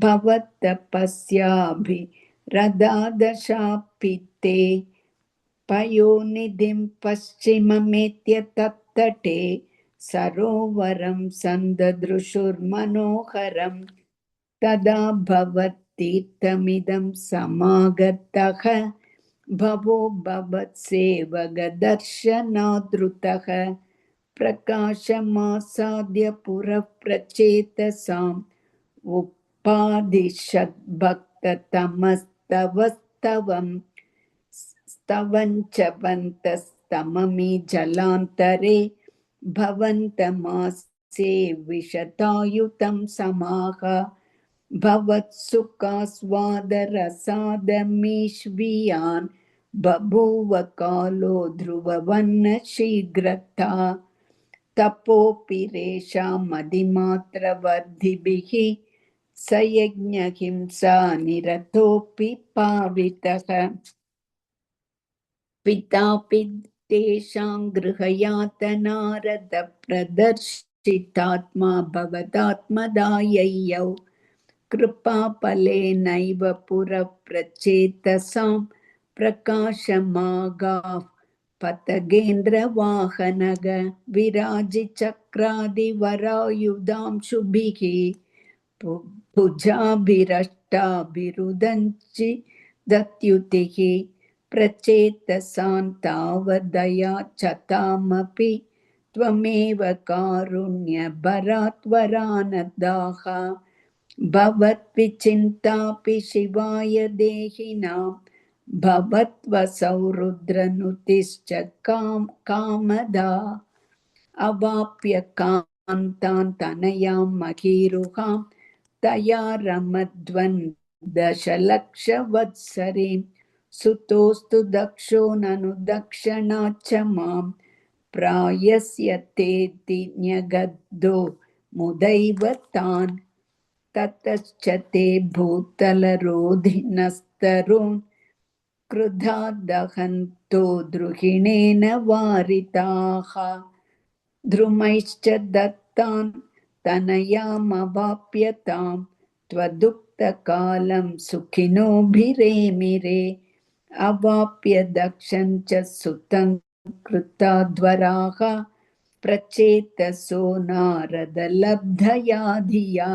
Speaker 1: भवत्तपस्याभिरदादशापिते पयोनिधिं पश्चिममेत्य तत्तटे सरोवरं सन्ददृशुर्मनोहरं तदा भवतीर्थमिदं समागतः भवो भवत्सेवकदर्शनादृतः प्रकाशमासाद्य पुरः प्रचेतसाम् उपादिशद्भक्ततमस्तवस्तवम् स्तवञ्च वन्तस्तममि जलान्तरे भवन्तमासे विशतायुतं समाह भवत्सुखास्वादरसादमीश्वियान् बभूव कालो ध्रुववन्न तपोऽपि रेषामधिमात्रवर्धिभिः स यज्ञहिंसा निरतोऽपि पावितः पितापि तेषां गृहयातनारदप्रदर्शितात्मा भवदात्मदाययौ कृपाफलेनैव पुरप्रचेतसां प्रकाशमागाः पतगेन्द्रवाहनग विराजिचक्रादिवरायुधांशुभिः भुजाभिरष्टाभिरुदञ्चि दत्युतिः प्रचेतसां तावदया चतामपि त्वमेव कारुण्यभरात्वरानदाः भवद्विचिन्तापि शिवाय देहिनां भवत्वसौ रुद्रनुतिश्च कामदा अवाप्य कान्तान् तनयां महीरुहां तया रमध्वन् दशलक्षवत्सरीं सुतोस्तु दक्षो ननु दक्षिणाच्च मां प्रायस्यतेति न्यगद्धो मुदैव तान् ततश्च ते भूतलरोधिनस्तरून् क्रुधा दहन्तो द्रुहिणेन वारिताः द्रुमैश्च दत्तान् तनयामवाप्यतां त्वदुक्तकालं सुखिनोभिरेमिरे अवाप्य दक्षं च सुतं कृताध्वराः प्रचेतसो नारदलब्धया धिया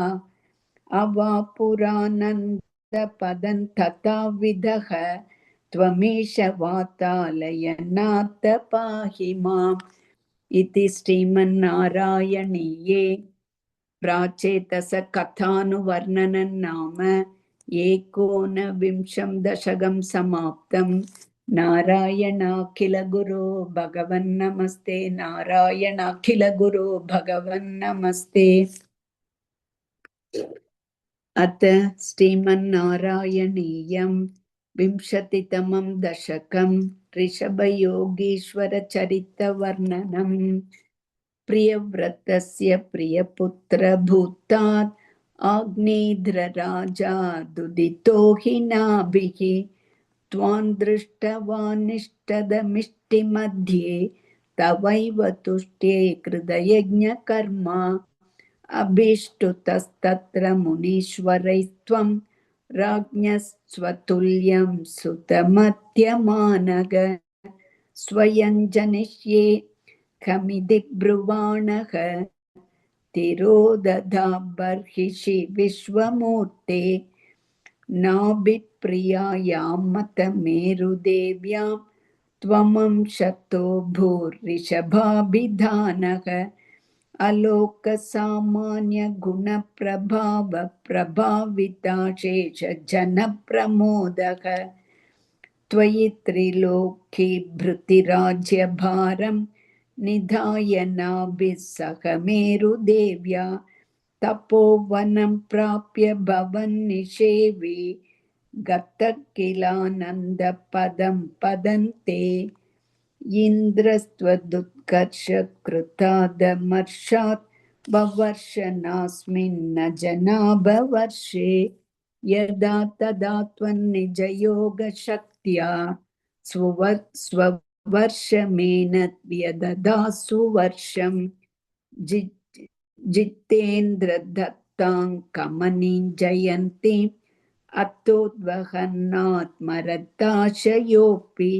Speaker 1: अवापुरानन्दपदं तथाविधः त्वमीश वातालयनाथ पाहि माम् इति श्रीमन्नारायणीये प्राचेतसकथानुवर्णनं नाम एकोनविंशं दशकं समाप्तं। नारायणाखिल गुरो भगवन्नमस्ते। नारायणाखिल गुरो भगवन्नमस्ते। अथ श्रीमन्नारायणीयं विंशतितमं दशकं ऋषभयोगीश्वरचरितवर्णनम्। प्रियव्रतस्य प्रियपुत्रभूतात् आग्नेयध्रराजा दुदितो हि नाभिः त्वां दृष्टवानिष्टदमिष्टिमध्ये तवैव तुष्ट्ये कृतयज्ञकर्मा अभीष्टुतस्तत्र मुनीश्वरैस्त्वं राज्ञः स्वतुल्यं सुतमत्यमानग स्वयं जनिष्ये खमिति ब्रुवाणः तिरोदधा बर्हिषि विश्वमूर्ते नाभिप्रियायां मतमेरुदेव्यां त्वमंशतो भूर्ऋषभाभिधानः अलोकसामान्यगुणप्रभावप्रभाविताशेषजनप्रमोदः त्वयि त्रिलोकीभृतिराज्यभारं निधाय नाभिः सह मेरुदेव्या तपोवनं प्राप्य भवन्निषेवी गतः किलानन्दपदं पदन्ते इन्द्रस्त्वदुत्कर्षकृतादमर्षात् ववर्षनास्मिन्न जनाभवर्षे यदा तदा त्वन्निजयोगशक्त्या स्ववर्षमेन व्यददासु वर्षं जितेन्द्रदत्तां कमनीं जयन्तीम् अतोद्वहन्नात्मरताशयोऽपि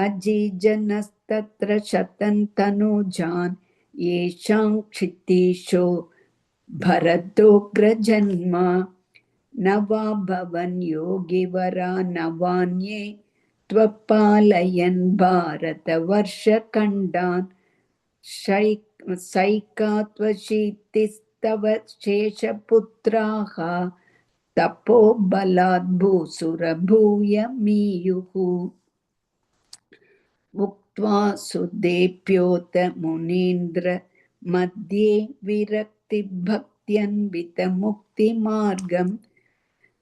Speaker 1: अजीजनस्तत्र शतं तनूजान् येषां क्षितीशो भरतोग्रजन्म न वा भवन् योगिवरा न वान्ये त्वपालयन् भारतवर्षखण्डान् सैकात्वशीतिस्तव शेषपुत्राः तपोबलात् भूसुरभूयमीयुः उक्त्वा सुदेप्योत मुनीन्द्र मध्ये विरक्तिभक्त्यन्वितमुक्तिमार्गं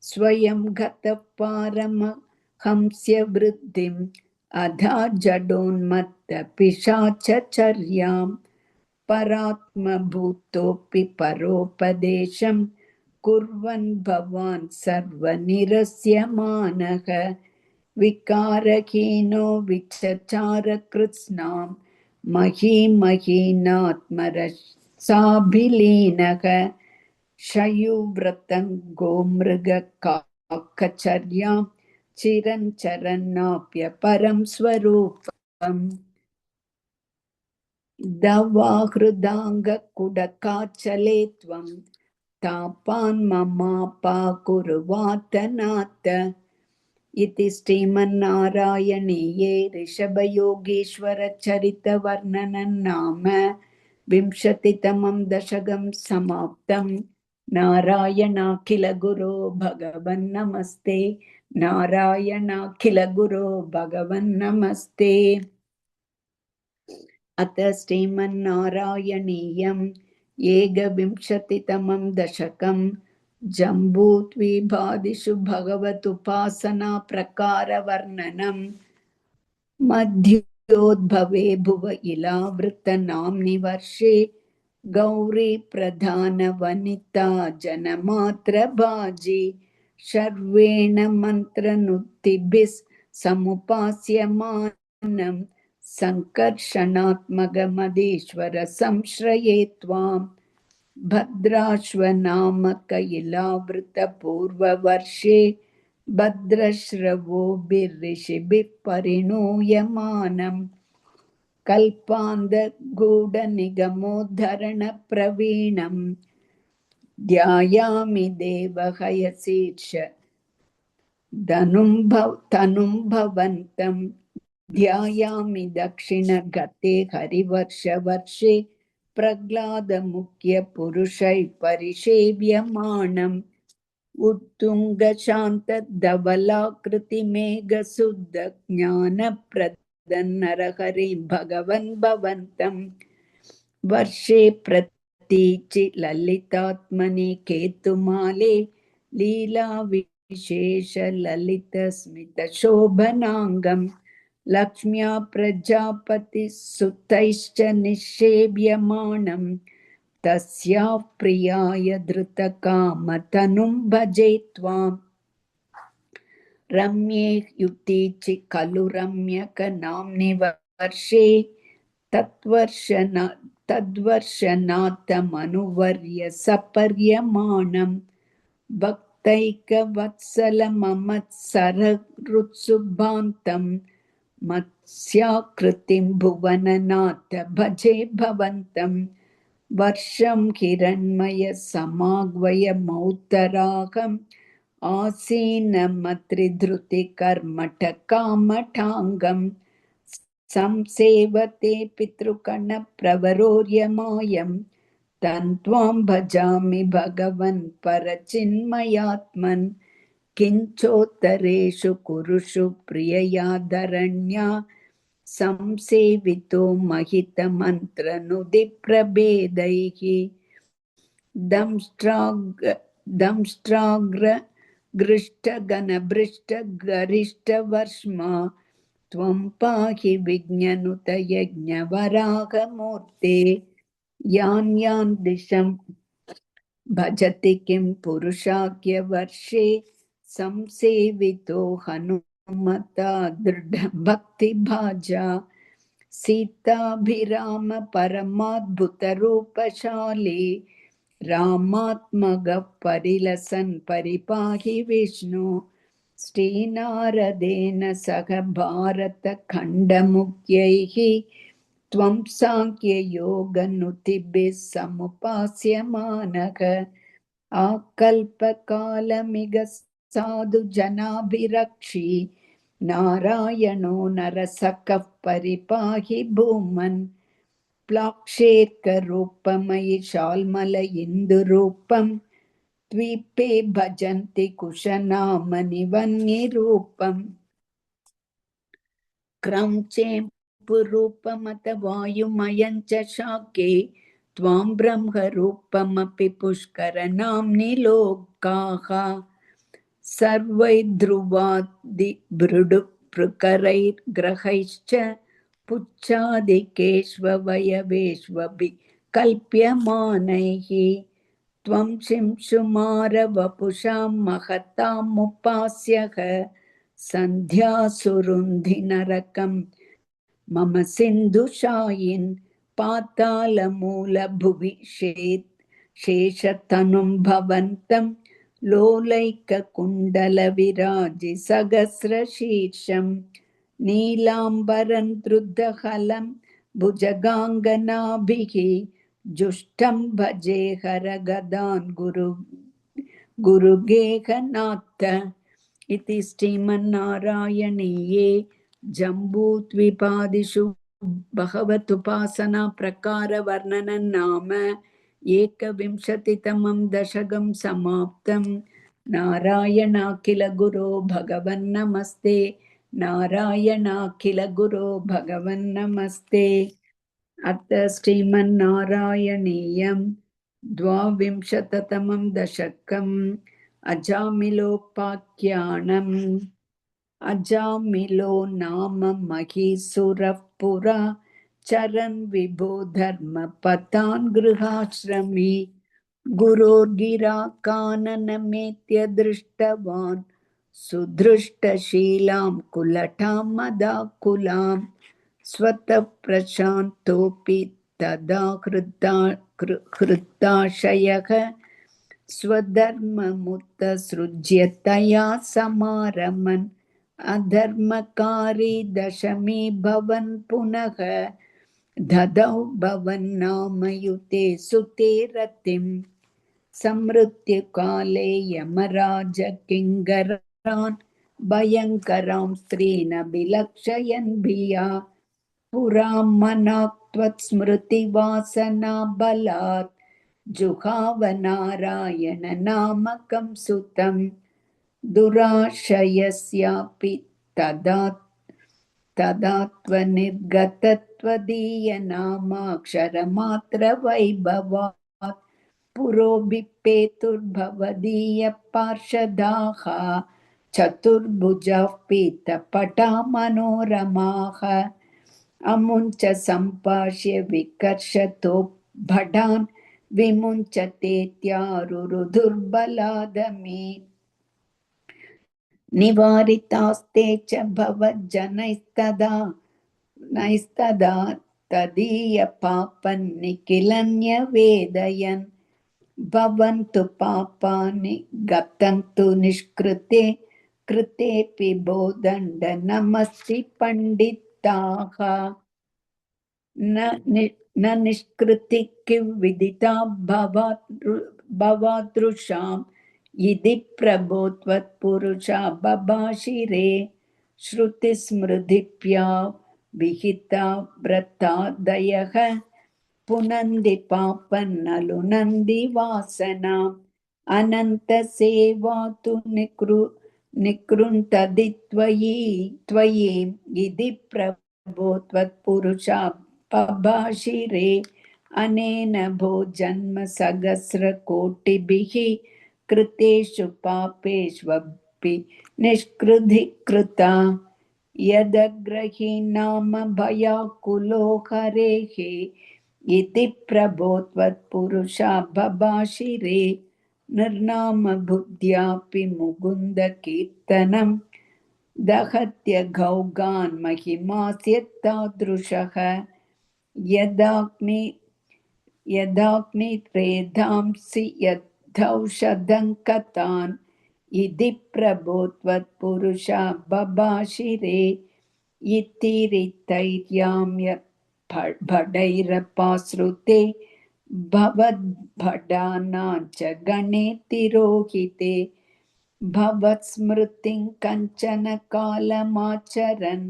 Speaker 1: स्वयं गतः पारमहंस्य वृद्धिम् अधा जडोन्मत्तपिशाचचर्यां परात्मभूतोऽपि परोपदेशं कुर्वन् भवान् सर्वनिरस्यमानः विकारहीनो विचचारकृत्स्नां महीमहीनात्मरसाभिलीनः शयुव्रतं गोमृगकाकचर्यां चिरञ्चरन्नाप्यपरं स्वरूपम् दवाहृदाङ्गकुडकाचले त्वं तापान् ममापाकुर्वातनाथ इति श्रीमन्नारायणीये ऋषभयोगीश्वरचरितवर्णनं नाम विंशतितमं दशकं समाप्तं। नारायणाखिल गुरो भगवन्नमस्ते। नारायणाखिल गुरो भगवन्नमस्ते। अथ श्रीमन्नारायणीयम् एकविंशतितमं दशकं जम्बूद्वीपादिषु भगवदुपासना प्रकारवर्णनम् मध्योद्भवे भुव इलावृतनाम्नि वर्षे गौरी प्रधानवनिता जनमात्रभाजी शर्वेण मन्त्रनुक्तिभिः समुपास्यमानं सङ्कर्षणात्मकमदीश्वर संश्रये त्वां भद्राश्वनामक इलावृतपूर्ववर्षे भद्रश्रवोभिर्ऋषिभिः परिणूयमानं कल्पान्धगूढनिगमोद्धरणप्रवीणं ध्यायामि देवहयशीर्ष तनुं भवन्तं ध्यायामि दक्षिणगते हरिवर्षवर्षे प्रह्लादमुख्यपुरुषैः परिसेव्यमाणम् उत्तुङ्गशान्तधवलाकृतिमेघशुद्धज्ञानप्रदन्नरहरिं भगवन् भवन्तं वर्षे प्रतीचि ललितात्मनि केतुमाले लीलाविशेषललितस्मितशोभनाङ्गं लक्ष्म्या प्रजापतिसुतैश्च निषेव्यमाणं तस्याः प्रियाय धृतकामतनुं भजे त्वाम् रम्ये युक्तीचि खलु रम्यकनाम्नि वर्षे तद्वर्षनाथमनुवर्य सपर्यमाणं भक्तैकवत्सलममत्सरहृत्सुभान्तं मत्स्याकृतिं भुवननाथ भजे भवन्तं वर्षं हिरण्मयसमाह्वयमौत्तराहम् आसीनमत्रिधृतिकर्मठकामठाङ्गं संसेवते पितृकणप्रवरोर्यमायं तन्त्वां भजामि भगवन् परचिन्मयात्मन् किञ्चोत्तरेषु कुरुषु प्रियया धरण्या संसेवितो महितमन्त्रनुदिप्रभेदैः दंष्ट्राग्रगृष्टगणभृष्टगरिष्ठवर्ष्मा त्वं पाहि विज्ञनुत यज्ञवराहमूर्ते यान् यान् दिशं भजति किं पुरुषाख्यवर्षे संसेवितो हनुमता दृढभक्तिभाजा सीताभिराम परमाद्भुतरूपशाली रामात्मगः परिलसन् परिपाहि विष्णु श्रीनारदेन सह भारतखण्डमुख्यैः त्वं साङ्ख्ययोगनुतिभिः समुपास्यमानः आकल्पकालमिग साधुजनाभिरक्षि नारायणो नरसखः परिपाहि भूमन् प्लाक्षेकरूपमयि शाल्मलइन्दुरूपं द्वीपे भजन्ति कुशनामनिवन्यरूपं क्रौञ्चेऽम्बुरूपमथ वायुमयं च शाके त्वां ब्रह्मरूपमपि पुष्करनाम्नि लोकाः सर्वैर्ध्रुवादिभृडुप्रकरैर्ग्रहैश्च पुच्छादिकेष्ववयवेष्वपि कल्प्यमानैः त्वं शिंशुमारवपुषां महतामुपास्यः सन्ध्यासुरुन्धिनरकं मम सिन्धुशायिन् पातालमूलभुवि शेषतनुं भवन्तं लोलैककुण्डलविराजिसहस्रशीर्षं नीलाम्बरं धृतहलं भुजगाङ्गनाभिः जुष्टं भजे हरगदान् गुरुगेहनाथ इति श्रीमन्नारायणीये जम्बूद्वीपादिषु भगवदुपासना प्रकारवर्णनं नाम एकविंशतितमं दशकं समाप्तं। नारायणाखिल गुरो भगवन्नमस्ते, नारायणाखिल गुरो भगवन्नमस्ते। अथ श्रीमन्नारायणीयं द्वाविंशततमं दशकम् अजामिलोपाख्यानम्। अजामिलो नाम महीसुरः पुरा चरन् विभो धर्मपतान् गृहाश्रमी गुरोर्गिरा काननमेत्य दृष्टवान् सुदृष्टशीलां कुलटां मदाकुलां स्वतः प्रशान्तोऽपि तदा हृताशयः स्वधर्ममुत्सृज्य तया समारमन् अधर्मकारी दशमी भवन् पुनः ददौ भवन्नामयुते सुते रतिं समृत्युकाले यमराज किङ्करान् भयङ्करां स्त्रीनभिलक्षयन् भिया पुरां मनाक्त्वत्स्मृतिवासना बलात् जुहावनारायण नामकं सुतं दुराशयस्यापि तदा त्वदीयनामाक्षरमात्रवैभवात् पुरोभिपेतुर्भवदीयः पार्षदाः चतुर्भुजाः पीतपटा मनोरमाः अमुञ्च सम्भाष्य विकर्षतो भटान् विमुञ्चतेत्यारुरुधुर्बलादमे निवारितास्ते च भवज्जनैस्तदा तदीयपापन्निखिलन्यवेदयन् भवन्तु पापानि गतन्तु निष्कृते कृतेऽपि बोदण्ड नमस्ति पण्डिताः न निष्कृति किंविदिता भवादृशाम् इति प्रभो त्वत्पुरुषा बभाषिरे श्रुतिस्मृतिभ्या विहिता व्रतादयः पुनन्ति पापन्नलुनन्ति वासनाम् अनन्तसेवा तु निकृन्तति त्वयि इति प्रभो त्वत्पुरुषा बभाषिरे अनेन भो जन्म सहस्रकोटिभिः कृतेषु पापेष्वपि निष्कृतिः कृता यदग्रही नाम भयाकुलो हरेः इति प्रभो त्वत्पुरुषा बभाषिरे निर्नाम बुद्ध्यापि मुकुन्द कीर्तनं दहत्य गौगान् महिमास्य तादृशः यदाग्निरेधांसि यद्धौषधं कथान् इति प्रभो त्वत्पुरुषा बभाषिरे इतिरितैर्याम्य भटैरपाश्रुते भवद्भटानां च गणे तिरोहिते भवत्स्मृतिं कञ्चन कालमाचरन्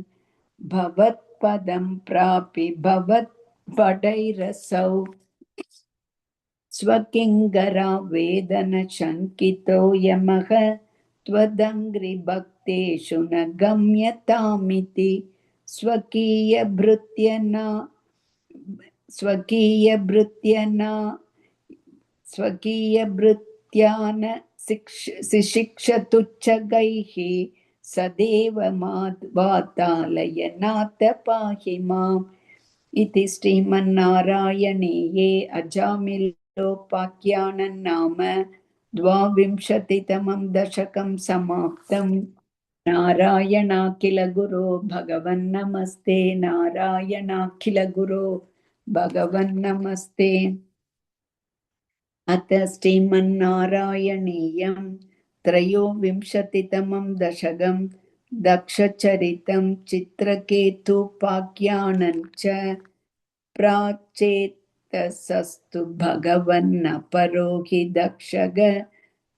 Speaker 1: भवत्पदं प्रापि भवद्भटैरसौ स्वकिङ्करा वेदन शङ्कितो यमः त्वदङ्घ्रिभक्तेषु न गम्यतामिति स्वकीयभृत्यान शिक्षतुच्छगैः सदैव वातालयनाथ पाहि माम् इति श्रीमन्नारायणीये अजामिलोपाख्यानं नाम 22तमं दशकं समाप्तम् नारायणाखिल गुरो भगवन्नमस्ते नारायणाखिल गुरो भगवन्नमस्ते अथ श्रीमन्नारायणीयं त्रयोविंशतितमं दशकं दक्षचरितं चित्रकेतुपाख्यानं च प्राचेतसस्तु भगवन्नपरो हि दक्षग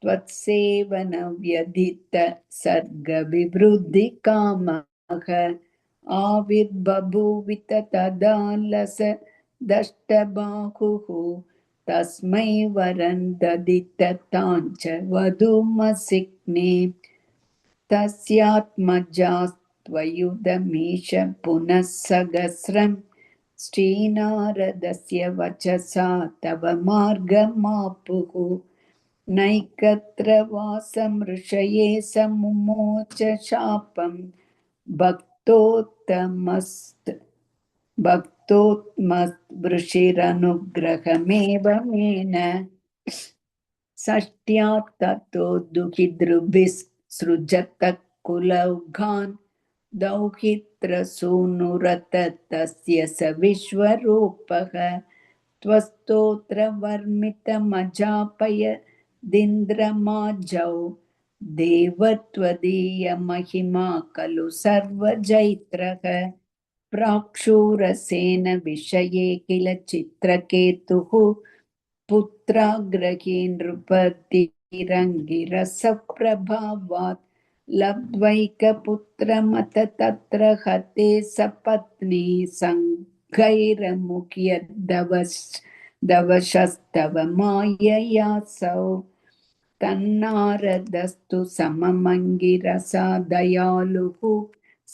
Speaker 1: त्वत्सेवनव्यधित सर्गविवृद्धिकामः आविर्बभूवित तदा लस दष्टबाहुः तस्मै वरं ददितताञ्च वधूमसिग्ने तस्यात्मजास्त्वयुधमीश पुनः सहस्रं श्रीनारदस्य वचसा तव मार्गमापुः नैकत्र वासं ऋषये समुमोच शापं भक्तोत्मस्वृषिरनुग्रहमेव मेन षष्ट्या ततो दुहितृभिसृजत कुलौघान् दौहित्रसूनुरत तस्य स विश्वरूपः त्वस्तोत्रवर्मितमजापयदिन्द्रमाजौ देवत्वदीयमहिमा खलु सर्वजैत्रः प्राक्षूरसेन विषये किल चित्रकेतुः पुत्राग्रही नृपतिरङ्गिरसप्रभावात् लब्ध्वैकपुत्रमथ तत्र हते सपत्नी सङ्घैरमुख्यदवश् दवशस्तव माययासौ तन्नारदस्तु सममङ्गिरसा दयालुः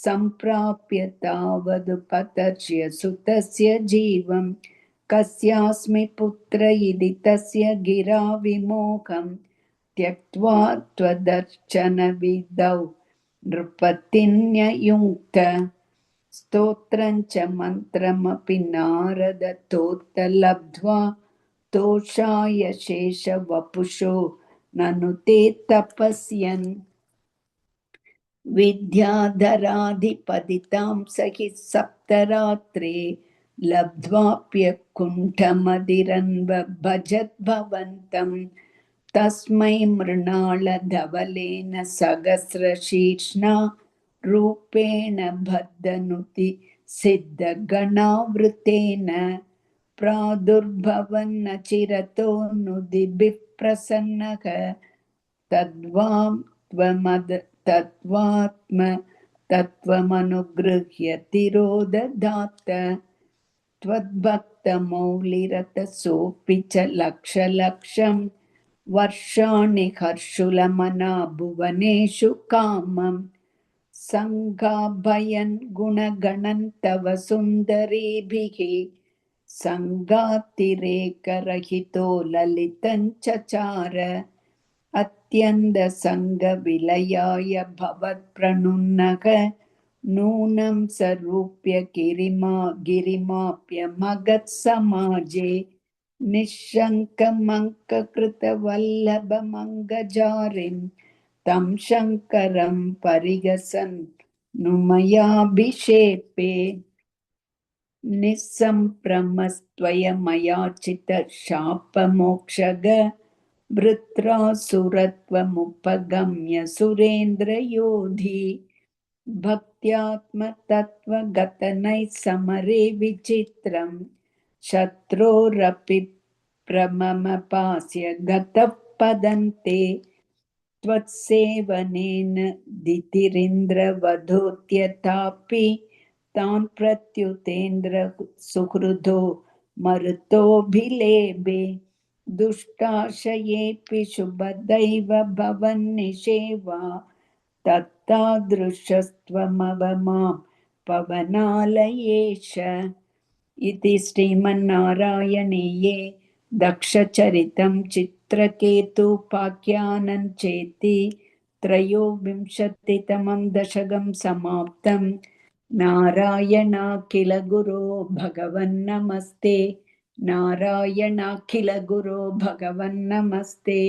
Speaker 1: सम्प्राप्य तावदुपतर्क्ष्य सुतस्य जीवं कस्यास्मि पुत्र इति तस्य गिरा विमोहं त्यक्त्वा त्वदर्चनविधौ नृपतिन्ययुङ्क्त स्तोत्रं च मन्त्रमपि नारदतोत्तलब्ध्वा तोषाय शेषवपुषो ननु ते तपस्यन् विद्याधराधिपतितां सहि सप्तरात्रे लब्ध्वाप्यकुण्ठमदिरन्व भजद्भवन्तं तस्मै मृणालधवलेन सहस्रशीर्ष्णा रूपेण बद्धनुति सिद्धगणावृतेन प्रादुर्भवन्नचिरतोऽनुदिभिः प्रसन्नः तत्त्वमनुगृह्य तिरोदधात त्वद्भक्तमौलिरतसोऽपि च लक्षलक्षं वर्षाणि हर्षुलमना भुवनेषु कामं सङ्गाभयन् गुणगणन् तव सुन्दरीभिः सङ्गातिरेकरहितो ललितं चचार अत्यन्तसङ्गविलयाय भवत्प्रणुन्नः नूनं सरूप्य गिरिमाप्यमगत्समाजे निःशङ्कमङ्ककृतवल्लभमङ्गजारिं तं शङ्करं परिगसन् नुमयाभिषेपे निःसम्भ्रमस्त्वयमयाचितः शापमोक्षग वृत्रासुरत्वमुपगम्य सुरेन्द्रयोधी भक्त्यात्मतत्त्वगतनैः समरे विचित्रं शत्रोरपि प्रममपास्य गतः पदन्ते त्वत्सेवनेन दितिरिन्द्रवधोत्यथापि तान् प्रत्युतेन्द्र सुहृदो मरुतोऽभिलेभे दुष्टाशयेऽपि शुभदैव भवन्निषेवा तत्तादृशस्त्वमवमां पवनालयेश इति श्रीमन्नारायणीये दक्षचरितं चित्रकेतुपाख्यानं चेति त्रयोविंशतितमं दशकं समाप्तं। नारायणाखिल गुरो भगवन्नमस्ते नारायणाखिल गुरो भगवन्नमस्ते।